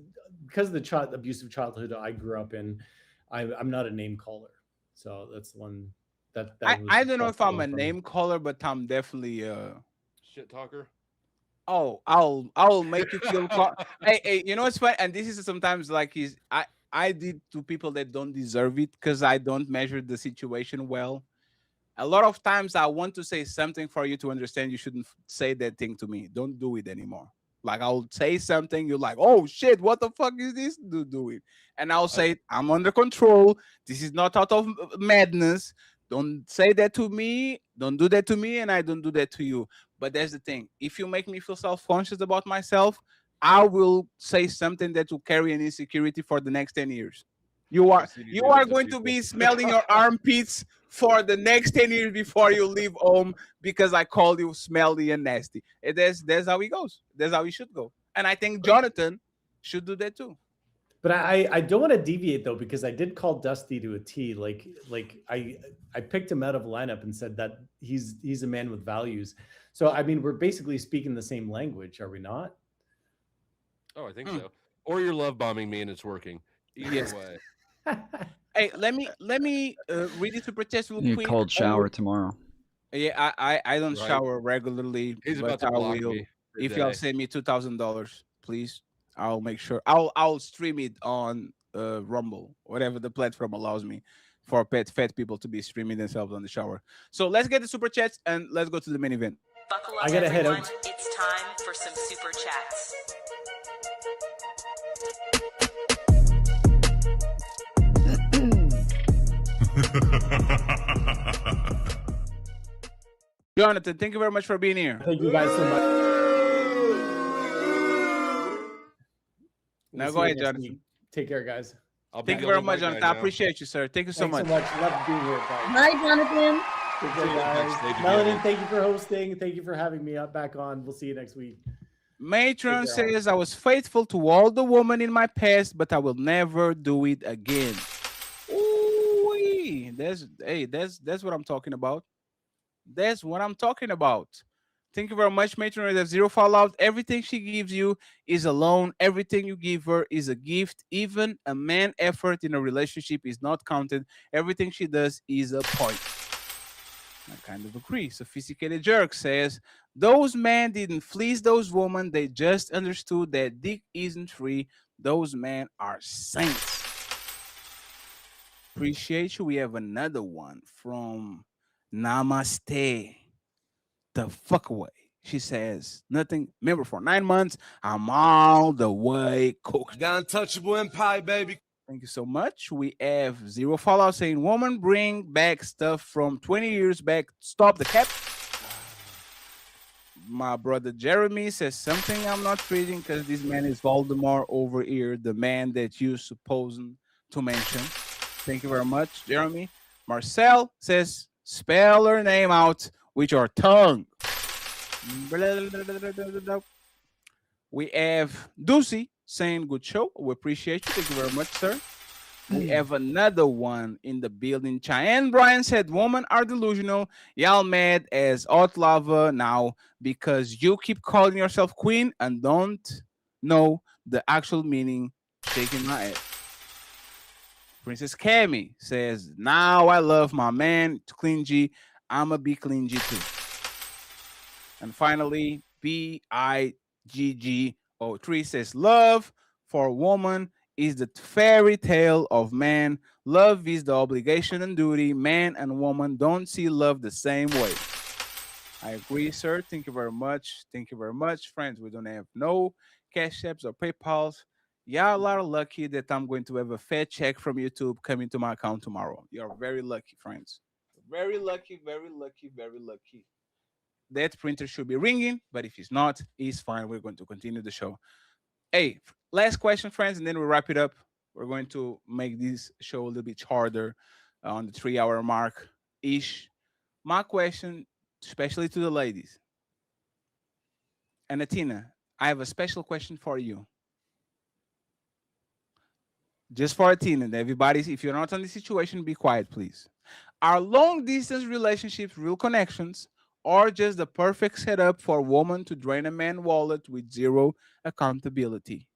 of the abusive childhood I grew up in, I'm not a name caller. So that's one that I don't know if I'm a name caller, but I'm definitely shit talker. Oh, I'll make you feel. Hey, you know what's funny? And this is sometimes like I did to people that don't deserve it because I don't measure the situation well. A lot of times I want to say something for you to understand you shouldn't say that thing to me. Don't do it anymore. Like I'll say something, you're like, oh shit, what the fuck is this dude doing? And I'll say, I'm under control. This is not out of madness. Don't say that to me. Don't do that to me, and I don't do that to you. But that's the thing. If you make me feel self-conscious about myself, I will say something that will carry an insecurity for the next 10 years. You are going to be smelling your armpits for the next 10 years before you leave home because I called you smelly and nasty. That's how it goes. That's how it should go. And I think Jonathan should do that too. But I don't want to deviate though, because I did call Dusty to a T. Like I picked him out of a lineup and said that he's a man with values. So I mean, we're basically speaking the same language, are we not? Oh, I think so. Or you're love bombing me and it's working. Either way. Hey, let me read it to protest real You quick. cold shower tomorrow. Yeah, I don't Right. shower regularly. He's but about to I block will. me for a If y'all day. send me $2,000, please, I'll make sure I'll stream it on Rumble, whatever the platform allows me for fat people to be streaming themselves on the shower. So let's get the super chats and let's go to the main event. Buckle up, I gotta head everyone. out. It's time for some super chats. Jonathan, thank you very much for being here. Thank you guys so much. Now We'll go see you ahead, next Jonathan. week. Take care, guys. Thank you very much, Jonathan. I appreciate you, sir. Thank you so Thanks much. so much. Love being here, guys. Bye, Jonathan. Take care, See you guys. backstage Melanie, again. thank you for hosting. Thank you for having me back on. We'll see you next week. Matron Take care, says, I was faithful to all the women in my past, but I will never do it again. Ooh, that's what I'm talking about. That's what I'm talking about. Thank you very much, Matron. There's zero fallout. Everything she gives you is a loan. Everything you give her is a gift. Even a man effort in a relationship is not counted. Everything she does is a point. I kind of agree. Sophisticated Jerk says, those men didn't fleece those women. They just understood that dick isn't free. Those men are saints. Appreciate you. We have another one from Namaste. The fuck away. She says, nothing. Remember, for 9 months, I'm all the way cooked. The untouchable empire, baby. Thank you so much. We have Zero Fallout saying, woman, bring back stuff from 20 years back. Stop the cap. My brother Jeremy says something I'm not reading because this man is Voldemort over here, the man that you're supposing to mention. Thank you very much, Jeremy. Marcel says, spell her name out with your tongue. We have Ducey saying good show. We appreciate you. Thank you very much, sir. We have another one in the building. Cheyenne Bryan said, women are delusional. Y'all mad as hot lava now because you keep calling yourself queen and don't know the actual meaning. Shaking my head. Princess Cammy says, now I love my man, Clingy. I'ma be Clingy too. And finally, BIGG03 says, love for a woman is the fairy tale of man. Love is the obligation and duty. Man and woman don't see love the same way. I agree, sir. Thank you very much. Thank you very much, friends. We don't have no cash apps or PayPals. Y'all are lucky that I'm going to have a fat check from YouTube coming to my account tomorrow. You're very lucky, friends. Very lucky, very lucky, very lucky. That printer should be ringing, but if it's not, it's fine. We're going to continue the show. Hey, last question, friends, and then we'll wrap it up. We're going to make this show a little bit harder on the 3-hour mark ish. My question, especially to the ladies, and Atina, I have a special question for you. Just for Atina, and everybody, if you're not on this situation, be quiet, please. Are long distance relationships real connections or just the perfect setup for a woman to drain a man's wallet with zero accountability?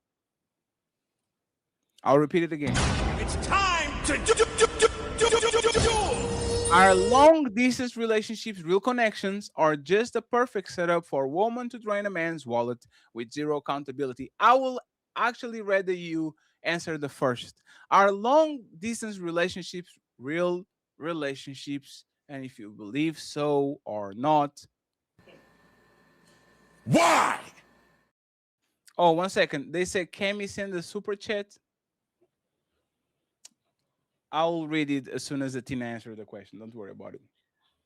I'll repeat it again. It's time to do. Are long distance relationships real connections or just the perfect setup for a woman to drain a man's wallet with zero accountability? I will actually rather you answer the first. Are long distance relationships real relationships? And if you believe so or not, Why? Oh, 1 second. They said, "Cammy send the super chat." I'll read it as soon as the Tina answers the question. Don't worry about it.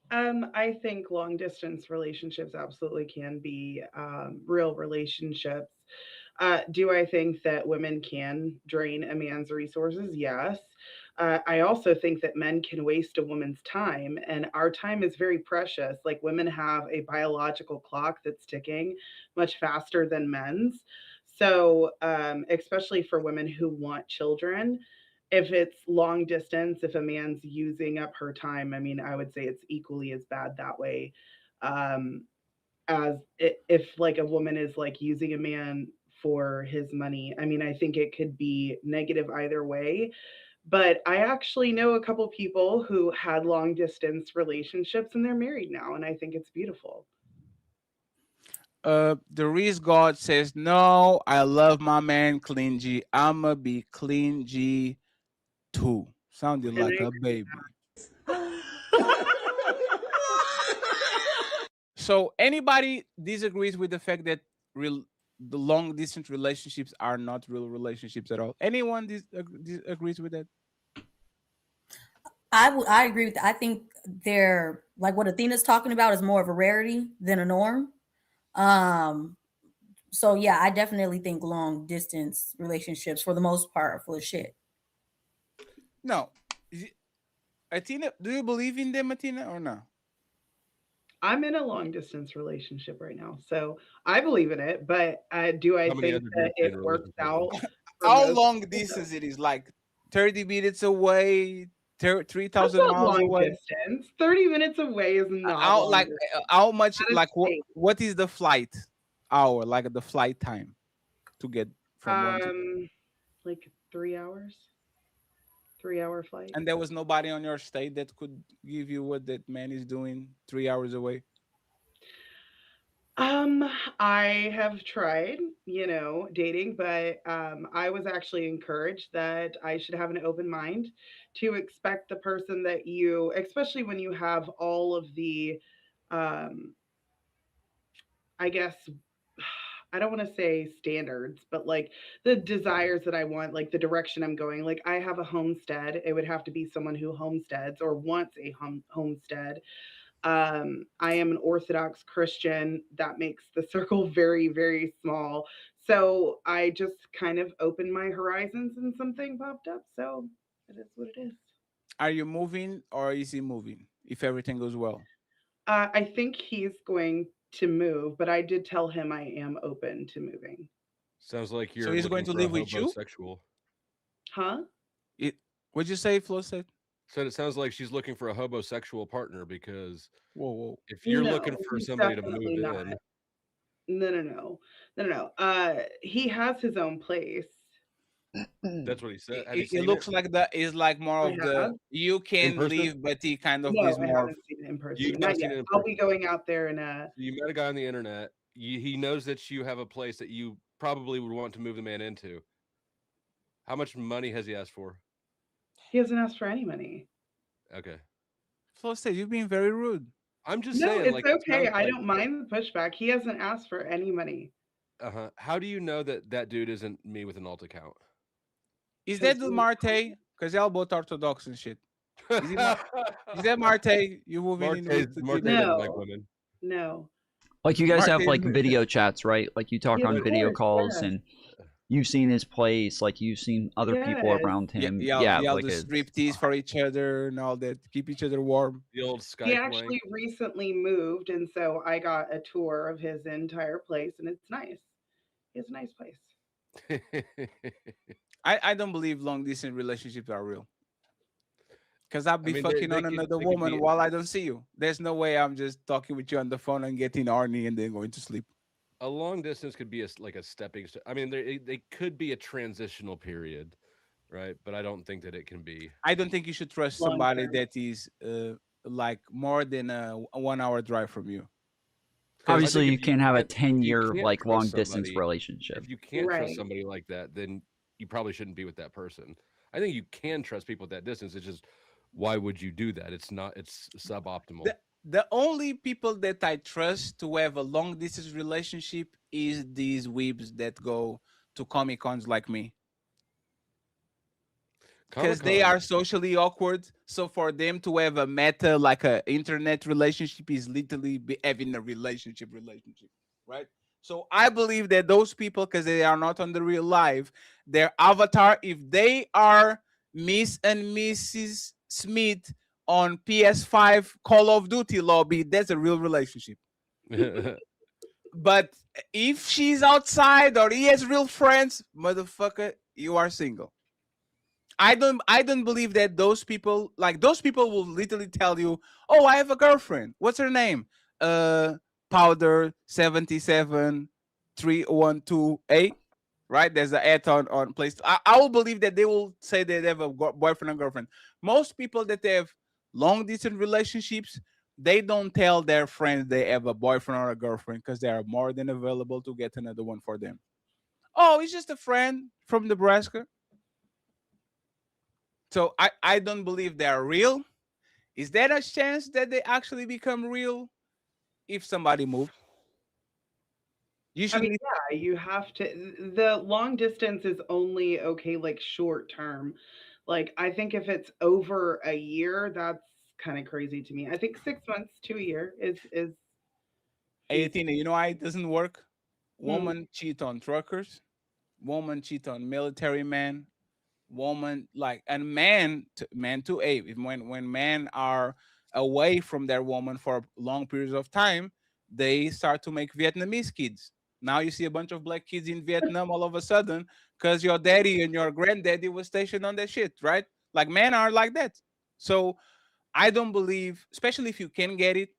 I think long distance relationships absolutely can be real relationships. Do I think that women can drain a man's resources? Yes. I also think that men can waste a woman's time, and our time is very precious. Like, women have a biological clock that's ticking much faster than men's. So, especially for women who want children, if it's long distance, if a man's using up her time, I mean, I would say it's equally as bad that way. Um, if like a woman is like using a man for his money, I mean, I think it could be negative either way. But I actually know a couple people who had long distance relationships and they're married now, and I think it's beautiful. The Reese God says, "No, I love my man clingy. I'ma be clingy too." Sounded And like I a agree baby. So, anybody disagrees with the fact that the long distance relationships are not real relationships at all? Anyone disagrees with that? I agree with that. I think they're like what Athena's talking about is more of a rarity than a norm. Um, so yeah, I definitely think long distance relationships for the most part are full of shit. No. Athena, do you believe in them, Athena, or no? I'm in a long distance relationship right now, so I believe in it. But do I How many think other that dudes stay it in a works relationship? out for How most long people? distance it is? Like 30 minutes away, That's 3,000 not miles long away? distance. 30 minutes away is not How long like distance. how much? That is Like safe. what is the flight hour? Like the flight time to get from one to. Like 3 hours, 3 hour flight. And there was nobody on your state that could give you what that man is doing 3 hours away. Um, I have tried, dating, but I was actually encouraged that I should have an open mind to expect the person that you, especially when you have all of the, um, I guess, I don't want to say standards, but like the desires that I want, like the direction I'm going. Like, I have a homestead. It would have to be someone who homesteads or wants a homestead. I am an Orthodox Christian. That makes the circle very, very small. So I just kind of opened my horizons and something popped up. So it is what it is. Are you moving or is he moving? If everything goes well. I think he's going to move, but I did tell him I am open to moving. Sounds like So you're he's going looking to for a live with you? hobosexual. Huh? What'd you say, Flo said? Said it sounds like she's looking for a hobosexual partner because Whoa. if you're No, looking for he's somebody to definitely move not. in, No. He has his own place. that's what he said. Have you It seen looks it like that is like more I of the have. you in can person? leave, but he kind of No, is I more. haven't seen it in person. You've Not not seen yet. it in I'll be person. going out there and So you met a guy on the internet. He knows that you have a place that you probably would want to move the man into. How much money has he asked for? he hasn't asked for any money. Okay. Flo said you're being very rude. I'm just No, saying, it's like, it okay. sounds I like, don't mind the pushback. He hasn't asked for any money. how do you know that that dude isn't me with an alt account? Is that Because the we Marte? Because y'all both Orthodox and shit. Is that Marte? You moving in with the Marte Tina? doesn't like No, women. no. Like you guys Marte have like is video chats, right? Like you talk Yes, on of video course. calls Yes. and you've seen his place, like you've seen other people Yes. around yeah, him. y'all, Yeah, y'all like do it's striptease for each other and all that. Keep each other warm. The old He Skype wank. actually recently moved, and so I got a tour of his entire place, and it's nice. He has a nice place. I don't believe long distance relationships are real. Because I'll I be mean, fucking on another they could woman be while I don't see you. There's no way I'm just talking with you on the phone and getting horny and then going to sleep. a long distance could be like a stepping stone. I mean, they could be a transitional period, right? But I don't think that it can be. I don't think you should trust Long somebody term. that is like more than a 1 hour drive from you. I obviously think you can't have a if 10-year can't like trust long distance somebody, relationship. if you can't trust Right. somebody like that, then you probably shouldn't be with that person. I think you can trust people at that distance. It's just why would you do that? It's not. It's suboptimal. The only people that I trust to have a long distance relationship is these weebs that go to Comic Cons like me. Because they Comic-Con. are socially awkward. So for them to have a meta like a internet relationship is literally having a relationship, right? So I believe that those people, because they are not on the real life, their avatar, if they are Miss and Mrs. Smith on PS5 Call of Duty lobby, that's a real relationship. But if she's outside or he has real friends, motherfucker, you are single. I don't believe that those people will literally tell you, "Oh, I have a girlfriend. What's her name?" Powder 77312A, right? There's an ad on place. I will believe that they will say that they have a boyfriend and girlfriend. Most people that have long distance relationships, they don't tell their friends they have a boyfriend or a girlfriend because they are more than available to get another one for them. Oh, it's just a friend from Nebraska. So I don't believe they are real. Is there a chance that they actually become real if somebody moves? You I should mean, leave. yeah, you have to. The long distance is only okay, like short term. Like, I think if it's over a year, that's kind of crazy to me. I think 6 months to a year is 18. You know why it doesn't work? Hmm. Woman cheat on truckers. Woman cheat on military men. Woman like and man to ape. When men are away from their woman for long periods of time, they start to make Vietnamese kids. Now you see a bunch of black kids in Vietnam all of a sudden because your daddy and your granddaddy was stationed on that shit, right? Like men are like that. So I don't believe, especially if you can get it,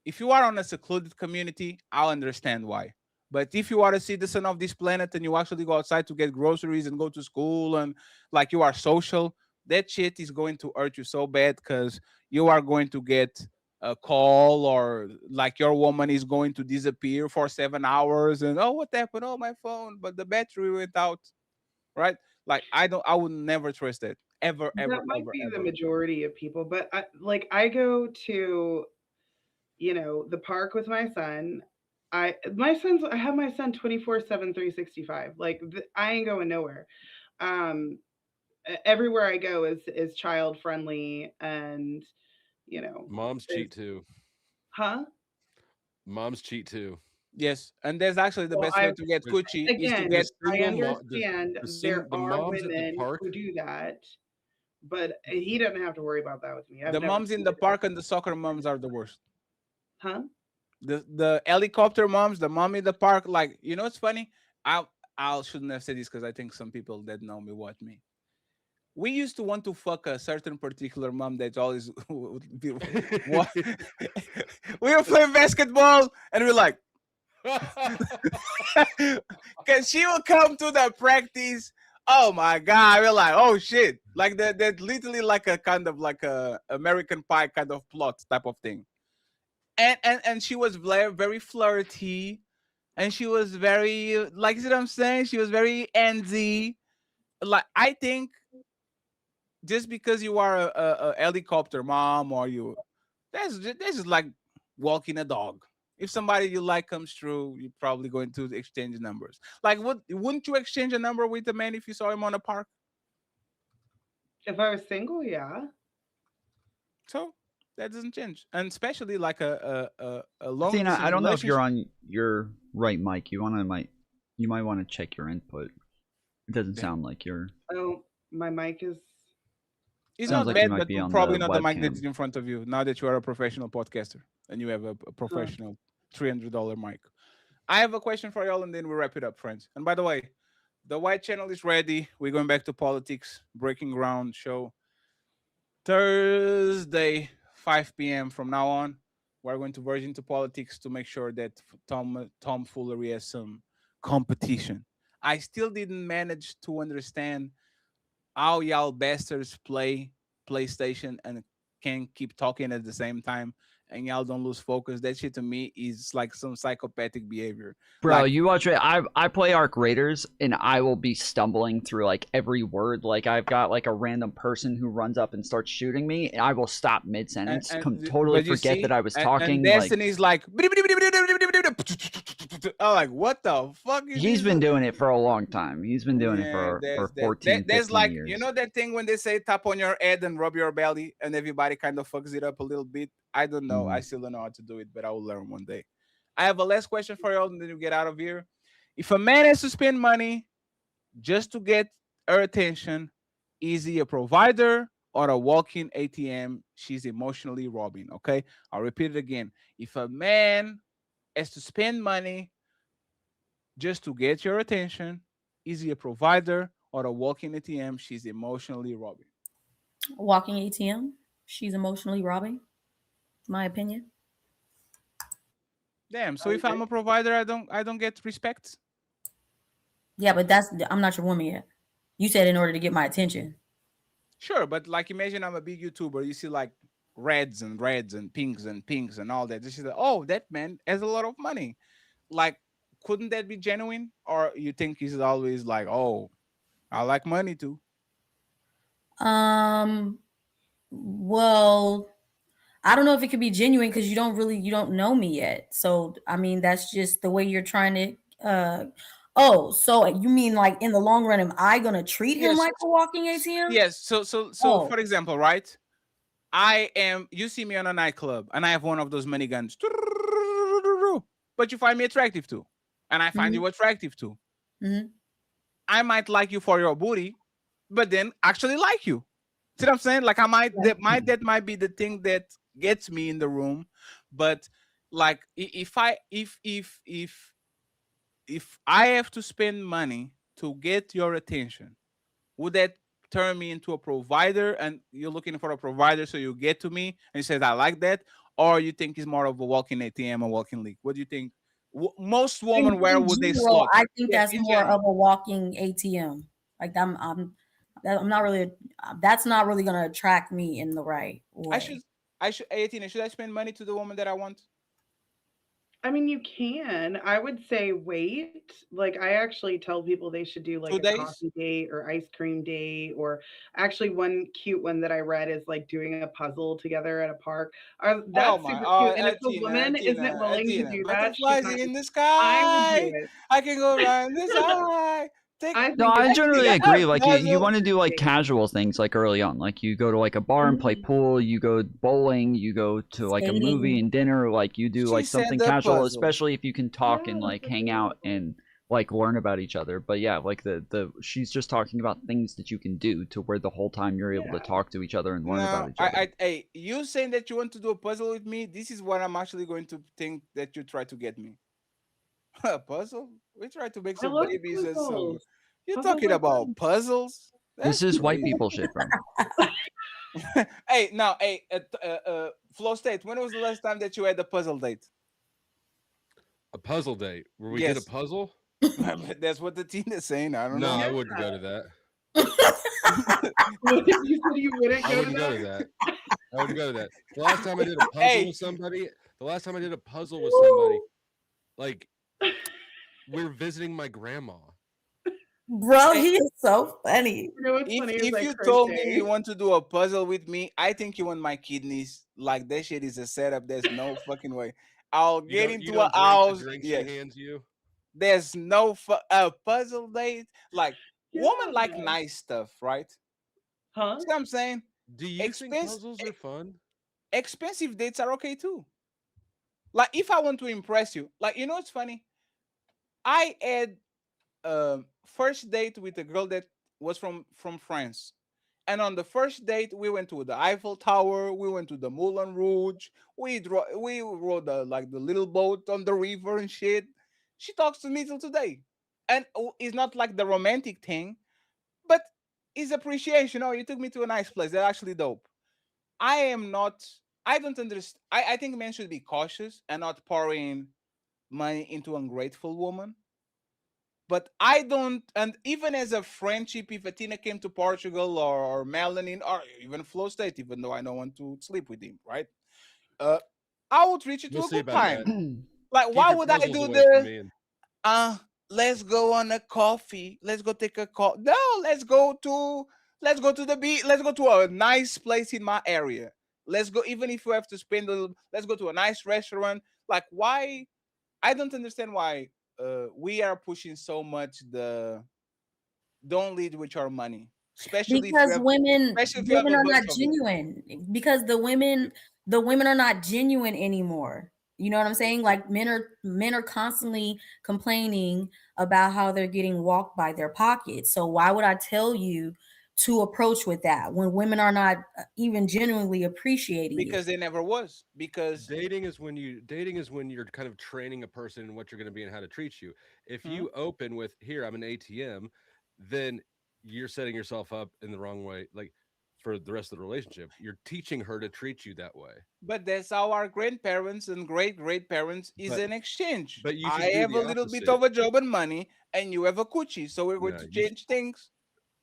if you are on a secluded community, I'll understand why. But if you are a citizen of this planet and you actually go outside to get groceries and go to school and like you are social, that shit is going to hurt you so bad because you are going to get a call or like your woman is going to disappear for 7 hours and oh what happened? Oh my phone, but the battery went out. Right? Like I would never trust that. Ever, That ever, might ever, be the ever. majority of people, but I go to, the park with my son. I have my son 24/7 365. Like I ain't going nowhere. Um Everywhere I go is child friendly and you know, Moms is cheat too. huh? Moms cheat too. Yes, and there's actually the Well, best way to get There's coochie is to again, get I single mom. understand there The are moms at the women park. who do that, but he doesn't have to worry about that with me. I've the never moms in seen the it. park and the soccer moms are the worst. Huh? The helicopter moms, the mom in the park, like you know, it's funny. I shouldn't have said this because I think some people that know me watch me. We used to want to fuck a certain particular mom that's always what we were playing basketball and we're like, because she will come to the practice. Oh my god, we're like, oh shit, like that literally like a kind of like a American Pie kind of plot type of thing. And she was very very flirty, and she was very like, you see what I'm saying? She was very enzy. Like I think just because you are a helicopter mom or you, that's just like walking a dog. If somebody you like comes through, you're probably going to exchange numbers. Like, wouldn't you exchange a number with a man if you saw him on a park? If I was single, yeah. So that doesn't change, and especially like a long Tina, I distance don't know if you're relationship. on your right mic. You might want to check your input. It doesn't Damn. sound like you're. Oh, my mic is. It's Sounds not like you bad, might but be on probably the not the mic that webcam. is in front of you. Now that you are a professional podcaster and you have a Oh. professional $300 mic. I have a question for y'all, and then we wrap it up, friends. And by the way, the white channel is ready. We're going back to politics, breaking ground show Thursday, 5 p.m. from now on. We're going to verge into politics to make sure that Tom Foolery has some competition. I still didn't manage to understand how y'all bastards play PlayStation and can keep talking at the same time. and y'all don't lose focus. That shit to me is like some psychopathic behavior. Bro, Like, you watch it. I play Arc Raiders, and I will be stumbling through like every word. Like I've got like a random person who runs up and starts shooting me, and I will stop mid sentence, totally but you forget see, that I was and talking. Destiny's like, I'm like, what the fuck is He's this? been doing it for a long time. He's been doing it Yeah, for 14, there's 15 like, years. you know that thing when they say tap on your head and rub your belly, and everybody kind of fucks it up a little bit. I don't know. I still don't know how to do it, but I will learn one day. I have a last question for y'all, and then you get out of here. If a man has to spend money just to get her attention, is he a provider or a walking ATM she's emotionally robbing? Okay, I'll repeat it again. If a man has to spend money just to get your attention, is he a provider or a walking ATM she's emotionally robbing? Walking ATM. She's emotionally robbing. My opinion. Damn. So if I'm a provider, I don't get respect. Yeah, but I'm not your woman yet. You said in order to get my attention. Sure, but like imagine I'm a big YouTuber. You see like reds and pinks and all that. This is like, oh, that man has a lot of money. Like, couldn't that be genuine? Or you think he's always like, oh, I like money too? Well, I don't know if it could be genuine because you don't know me yet. So I mean, that's just the way you're trying to. Oh, so you mean like in the long run, am I gonna treat him Yes. like a walking ATM? Yes. So for example, right? You see me on a nightclub and I have one of those miniguns. But you find me attractive too. And I find you attractive too. I might like you for your booty, but then actually like you. See what I'm saying? Like that might be the thing that gets me in the room. But like if I have to spend money to get your attention, would that turn me into a provider? And you're looking for a provider, so you get to me and you says I like that, or you think it's more of a walking ATM or walking leak? What do you think? Most women, where would they slot? I think that's more of a walking ATM. Like I'm not really. That's not really gonna attract me in the right way. I should 18. Should I spend money to the woman that I want? I mean, you can. I would say wait. Like, I actually tell people they should do like 2 a days? coffee date or ice cream date, or actually one cute one that I read is like doing a puzzle together at a park. That's super cute. And if the woman isn't willing to do that, she's butterflies not. in the I would do sky. it. I can go around the sky. No, I generally agree. Like you puzzle. want to do like casual things like early on. Like you go to like a bar and play pool, you go bowling, you go to like a movie and dinner, like you do like She said something the casual, puzzle. especially if you can talk and like hang out and like learn about each other. But yeah, like the she's just talking about things that you can do to where the whole time you're able to talk to each other and learn about each other. Hey, you saying that you want to do a puzzle with me? This is what I'm actually going to think that you try to get me. A puzzle? We try to make some babies and some. You're talking about puzzles? This is white people shit, bro. Hey, now, Flow State, when was the last time that you had a puzzle date? A puzzle date where we did a puzzle? That's what the teen is saying. I don't know. No, I wouldn't go to that. You said you wouldn't I wouldn't go to that. I wouldn't go to that. The last time I did a puzzle with somebody, like we're visiting my grandma. Bro, he is so funny. If you told me you want to do a puzzle with me, I think you want my kidneys. Like that shit is a setup. There's no fucking way. I'll get into a house. Hands you. There's no puzzle date. Like women like nice stuff, right? Huh? See what I'm saying? Do you think puzzles are fun? Expensive dates are okay too. Like if I want to impress you, like you know what's funny? I had first date with a girl that was from France, and on the first date we went to the Eiffel Tower, we went to the Moulin Rouge, we rode the little boat on the river and shit. She talks to me till today, and it's not like the romantic thing, but it's appreciation. Oh, you took me to a nice place. That's actually dope. I don't understand. I think men should be cautious and not pouring money into ungrateful woman. But I don't, and even as a friendship, if Atina came to Portugal or Melanin or even Flow State, even though I don't want to sleep with him, right? I will treat you to We'll a see good about time. that. Like, Keep why your would I puzzles do away from the me. let's go on a coffee. Let's go take a call. No, let's go to the beach. Let's go to a nice place in my area. Let's go, even if we have to spend a little, let's go to a nice restaurant. Like, why? I don't understand why we are pushing so much the don't lead with your money. Especially if you Because have women a are bunch not of it. genuine. Because the women are not genuine anymore. You know what I'm saying? Like men are constantly complaining about how they're getting walked by their pockets. So why would I tell you to approach with that when women are not even genuinely appreciating it? Because they never was. Because dating is when you're kind of training a person in what you're going to be and how to treat you. If you open with here, I'm an ATM, then you're setting yourself up in the wrong way. Like for the rest of the relationship, you're teaching her to treat you that way. But that's how our grandparents and great parents is But an exchange. but you I should do have the a little bit opposite. of a job and money, and you have a coochie, so we're going No, to change things.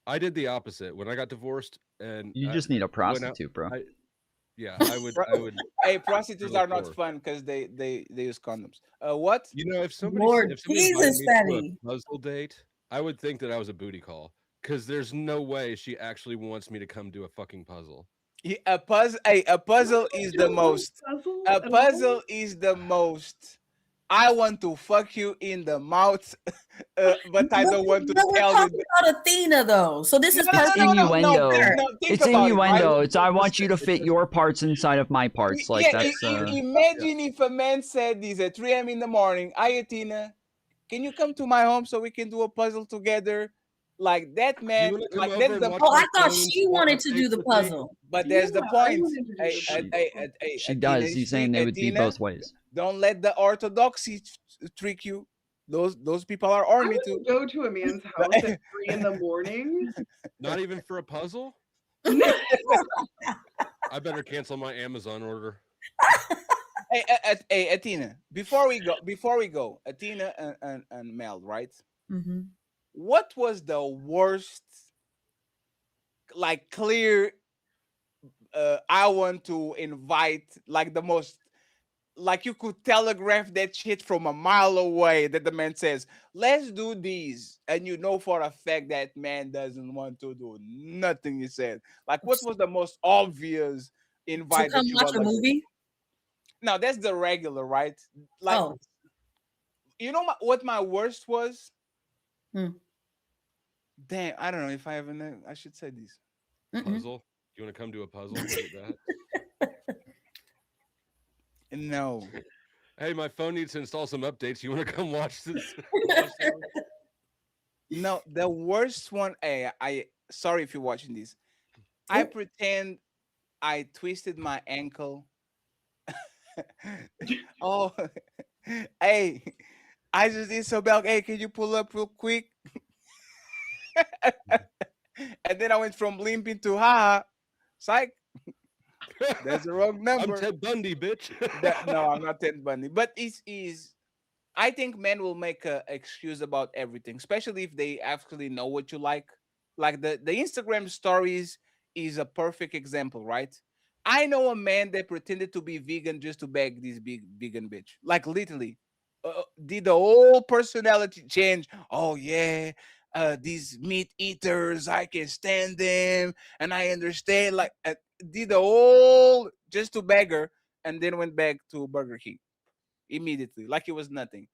I did the opposite when I got divorced, and You just need a went out. prostitute, bro. I would. Hey, prostitutes go are not for- fun because they use condoms. What? You know, if somebody Lord invited Jesus, me to Fetty. a puzzle date, I would think that I was a booty call because there's no way she actually wants me to come do a fucking puzzle. A puzzle. Hey, a puzzle is the most. Puzzle A at all? puzzle is the most. I want to fuck you in the mouth, but I don't want to But we're tell you. talking about Athena though. So this is No, no, perfect. no, no, no, Innuendo. no. Think It's about it, right? innuendo. It's I want you to fit your parts inside of my parts. Like Yeah, that's imagine if a man said this at 3 a.m. in the morning. Hi, Tina, can you come to my home so we can do a puzzle together? Like that, man. You want to come Like over that's and the. watch Oh, my I thought phone she score wanted to do updates the with me? puzzle. But there's the Yeah, I point. wanted to do Hey, the puzzle. she Tina, does. He's saying it would be Tina, both ways. don't let the orthodoxy trick you. Those people are I army too. wouldn't go to a man's house at 3 in the morning. Not even for a puzzle? No. I better cancel my Amazon order. Hey, Athena. Before we go, Athena and Mel, right? Mm-hmm. What was the worst, like clear? I want to invite, like the most, like you could telegraph that shit from a mile away. That the man says, "Let's do these," and you know for a fact that man doesn't want to do nothing. You said, like, what was the most obvious To invite come that you watch got? a Like, movie? now that's the regular, right? Like, Oh. you know what my worst was? Hmm. Damn, I don't know if I have I should say this. Puzzle? You want to come do a puzzle? Was it that? No. Hey, my phone needs to install some updates. You want to come watch this? No, the worst one. Hey, I sorry if you're watching this. I pretend I twisted my ankle. Oh, hey, I just did so bad. Hey, can you pull up real quick? And then I went from limping to haha. Psych. That's the wrong number. I'm Ted Bundy, bitch. No, I'm not Ted Bundy. But is I think men will make a excuse about everything, especially if they actually know what you like. Like the Instagram stories is a perfect example, right? I know a man that pretended to be vegan just to beg this big vegan bitch. Like literally, did the whole personality change? Oh yeah, these meat eaters, I can stand them, and I understand. Like did the whole just to beg her, and then went back to Burger King immediately, like it was nothing.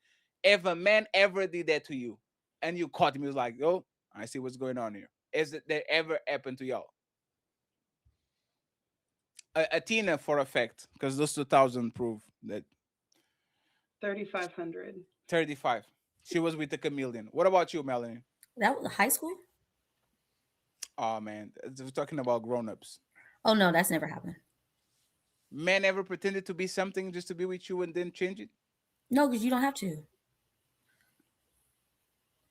If a man ever did that to you, and you caught him, he was like, "Oh, I see what's going on here." Is it that ever happened to y'all? Athena for a fact, because those 2000 prove that 3,500. 35. She was with a chameleon. What about you, Melanie? That was high school? Oh man, we're talking about grown-ups. Oh no, that's never happened. Men ever pretended to be something just to be with you and then change it? No, because you don't have to.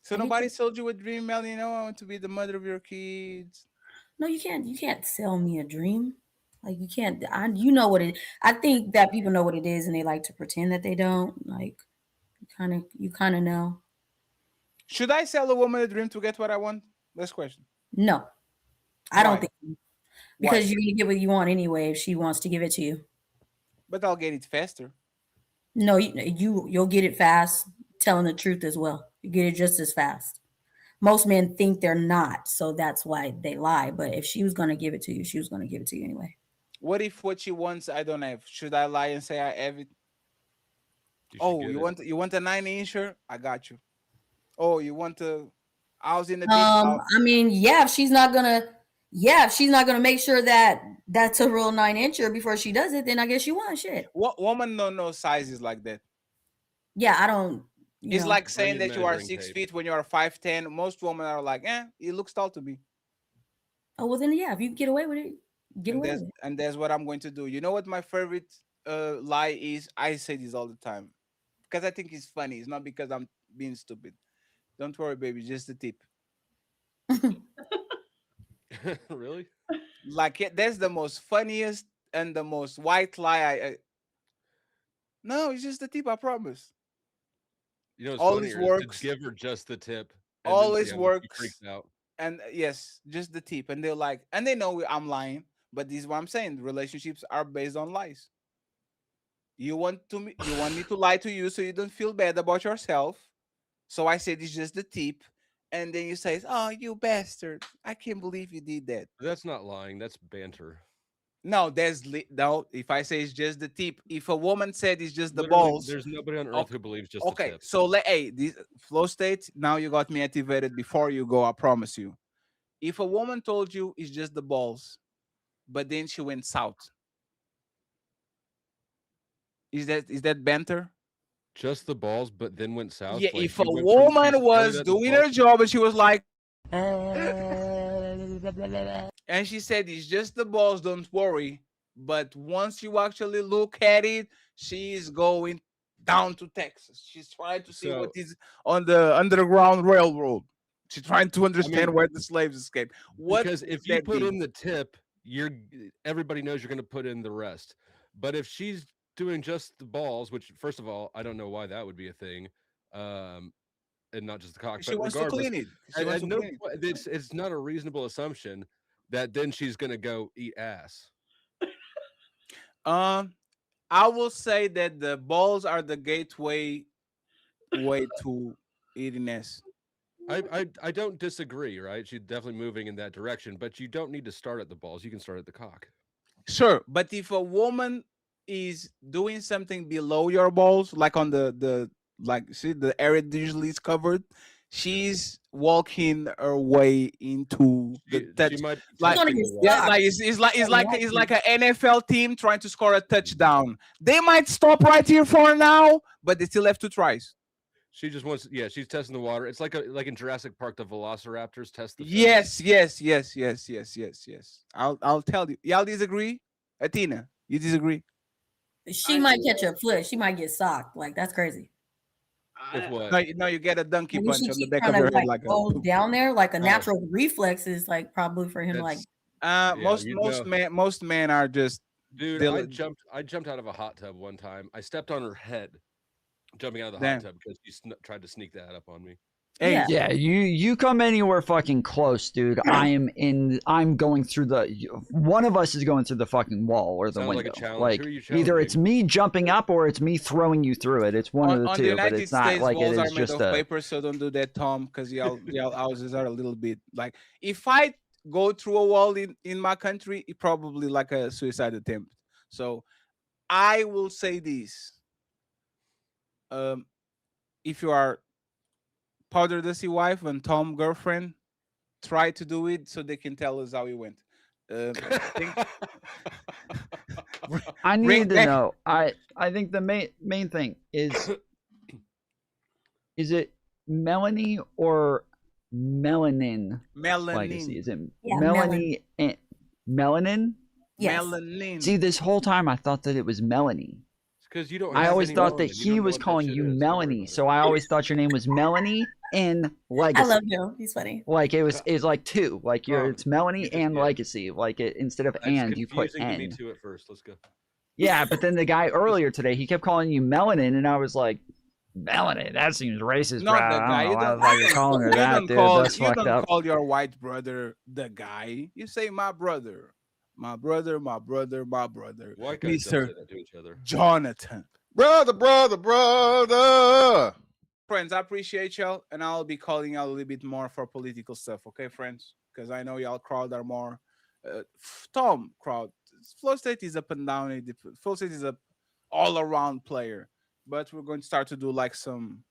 So nobody sold you a dream, Melanie. No, I want to be the mother of your kids. No, you can't. You can't sell me a dream. Like you can't. You know what it. I think that people know what it is, and they like to pretend that they don't. Like you kind of know. Should I sell a woman a dream to get what I want? Last question. No, I don't Why? think because Why? you're gonna get what you want anyway if she wants to give it to you. But I'll get it faster. No, you'll get it fast, telling the truth as well. You get it just as fast. Most men think they're not, so that's why they lie. But if she was gonna give it to you, she was gonna give it to you anyway. What if what she wants I don't have? Should I lie and say I have it? Oh, you want a 9-incher? I got you. Oh, you want a house in the beach? I mean, yeah, if she's not gonna make sure that that's a real 9-incher before she does it, then I guess you want shit. What woman don't know sizes like that? Yeah, I don't. It's know. like saying that you are 6 feet when you are 5'10". Most women are like, it looks tall to me. Oh well, then yeah, if you get away with it, get away with it. And that's what I'm going to do. You know what my favorite lie is? I say this all the time because I think it's funny. It's not because I'm being stupid. Don't worry, baby. Just the tip. Really? Like that's the most funniest and the most white lie. No, it's just the tip. I promise. You know, it's always funnier works. To give her just the tip. Always works. Freaks out. And yes, just the tip. And they're like, and they know I'm lying. But this is what I'm saying. Relationships are based on lies. You want me to lie to you so you don't feel bad about yourself. So I said it's just the tip. And then you say, "Oh, you bastard! I can't believe you did that." That's not lying. That's banter. No, no. If I say it's just the tip, if a woman said it's just the Literally, balls, there's nobody on earth who believes just the okay. tip. So this flow state. Now you got me activated. Before you go, I promise you. If a woman told you it's just the balls, but then she went south, is that banter? Just the balls, but then went south. Yeah. Like, If a woman was doing her job and she was like, and she said it's just the balls, don't worry. But once you actually look at it, she is going down to Texas. She's trying to see what is on the Underground Railroad. She's trying to understand where the slaves escaped. Because if you put in the tip, everybody knows you're going to put in the rest. But if she's doing just the balls, which first of all, I don't know why that would be a thing, and not just the cock. She but wants to clean it. It's not a reasonable assumption that then she's going to go eat ass. I will say that the balls are the gateway way to eating ass. I don't disagree, right? She's definitely moving in that direction, but you don't need to start at the balls. You can start at the cock. Sure, but if a woman is doing something below your balls, like on the see the area that usually is covered, she's walking her way into the touch. It's like an NFL team trying to score a touchdown. They might stop right here for now, but they still have 2 tries. She just wants, she's testing the water. It's like in Jurassic Park, the Velociraptors test the fence. Yes. I'll tell you. Y'all disagree? Athena, you disagree? She might catch a foot. She might get socked. Like that's crazy. With what? No, you get a donkey punch on the back of her head, down there, like a natural reflex is like probably for him. Most men are just. Dude, I jumped out of a hot tub one time. I stepped on her head, jumping out of the hot tub because she tried to sneak that up on me. Hey, yeah, you come anywhere fucking close, dude. I'm going through one of us is going through the fucking wall or the window. Like either it's me jumping up or it's me throwing you through it. It's one of the two, but it's not like it is just a paper. So don't do that, Tom, because y'all houses are a little bit like if I go through a wall in my country, it probably like a suicide attempt. So I will say this: if you are Powder Dusty wife and Tom girlfriend, try to do it so they can tell us how it went. I need to know. I think the main thing is it Melanie or melanin? Legacy? Is it Melanie and melanin? Yes. Melanin. See, this whole time I thought that it was Melanie. Because you don't. I always thought that he was calling you Melanie, so I always thought your name was Melanie and Legacy. I love him. He's funny. Like it's like 2. Like it's Melanie and Legacy. Like instead of and you put N. Me too at first. Let's go. Yeah, but then the guy earlier today he kept calling you Melanin, and I was like, Melanie, that seems racist. Not the guy. You're calling her that, dude. That's fucked up. Call your white brother the guy. You say my brother. my brother, my brother, my brother, White guys don't Mr. say that to each other. Jonathan. Brother, brother, brother. Friends, I appreciate y'all, and I'll be calling out a little bit more for political stuff, okay, friends? Because I know y'all crowd are more Tom crowd. Flow State is up and down. Flow State is a all-around player, but we're going to start to do like some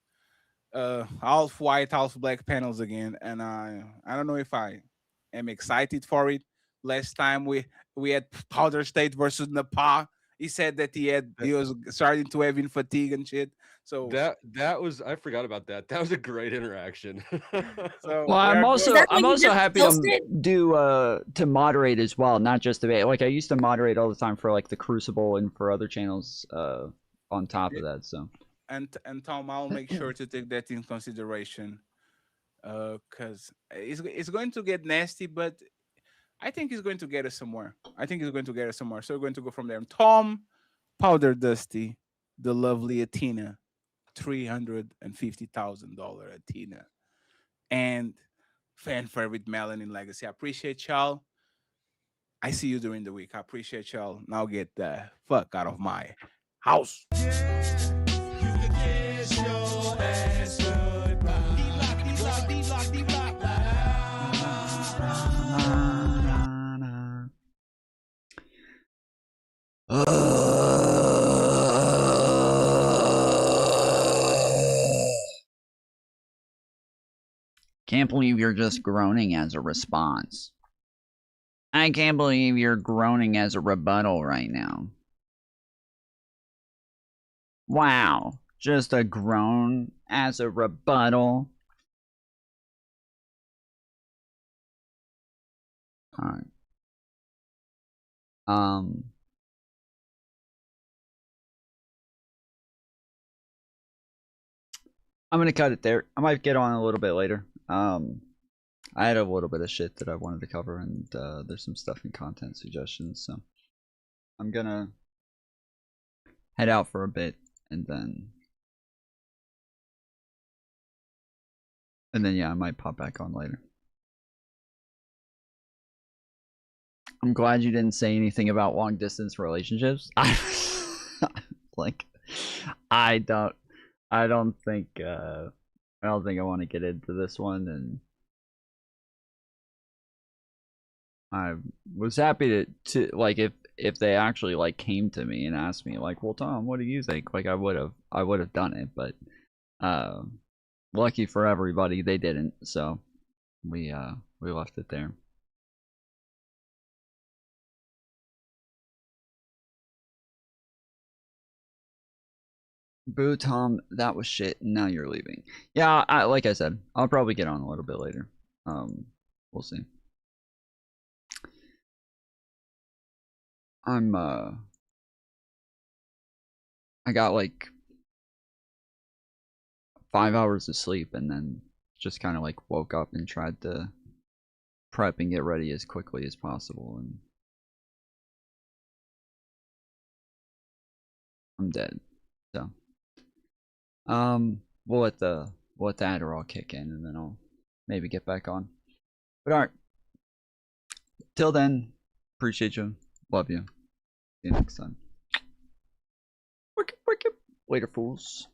half white, half black panels again, and I don't know if I am excited for it. Last time we had Powder State versus Nepal. He said that he was starting to have in fatigue and shit. So that was, I forgot about that. That was a great interaction. so Well, I'm also happy to posted? do to moderate as well, not just debate. Like I used to moderate all the time for like the Crucible and for other channels on top of that. So and Tom, I'll make sure to take that in consideration, because it's going to get nasty, but I think he's going to get us somewhere. So we're going to go from there. Tom, Powder Dusty, the lovely Athena, $350,000 Athena, and Fanfare with Melanin Legacy. I appreciate y'all. I see you during the week. I appreciate y'all. Now get the fuck out of my house. Can't believe you're just groaning as a response. I can't believe you're groaning as a rebuttal right now. Wow, just a groan as a rebuttal. Alright. I'm gonna cut it there. I might get on a little bit later. I had a little bit of shit that I wanted to cover, and there's some stuff in content suggestions, so I'm gonna head out for a bit, and then yeah, I might pop back on later. I'm glad you didn't say anything about long distance relationships. Like, I don't think I want to get into this one, and I was happy to like if they actually like came to me and asked me like, well, Tom, what do you think? Like I would have done it, but lucky for everybody they didn't, so we left it there. Boo, Tom, that was shit. Now you're leaving. Yeah, like I said, I'll probably get on a little bit later. We'll see. I got like 5 hours of sleep, and then just kind of like woke up and tried to prep and get ready as quickly as possible, and I'm dead. So we'll let the Adderall kick in, and then I'll maybe get back on. But alright. Till then, appreciate you. Love you. See you next time. Later, fools.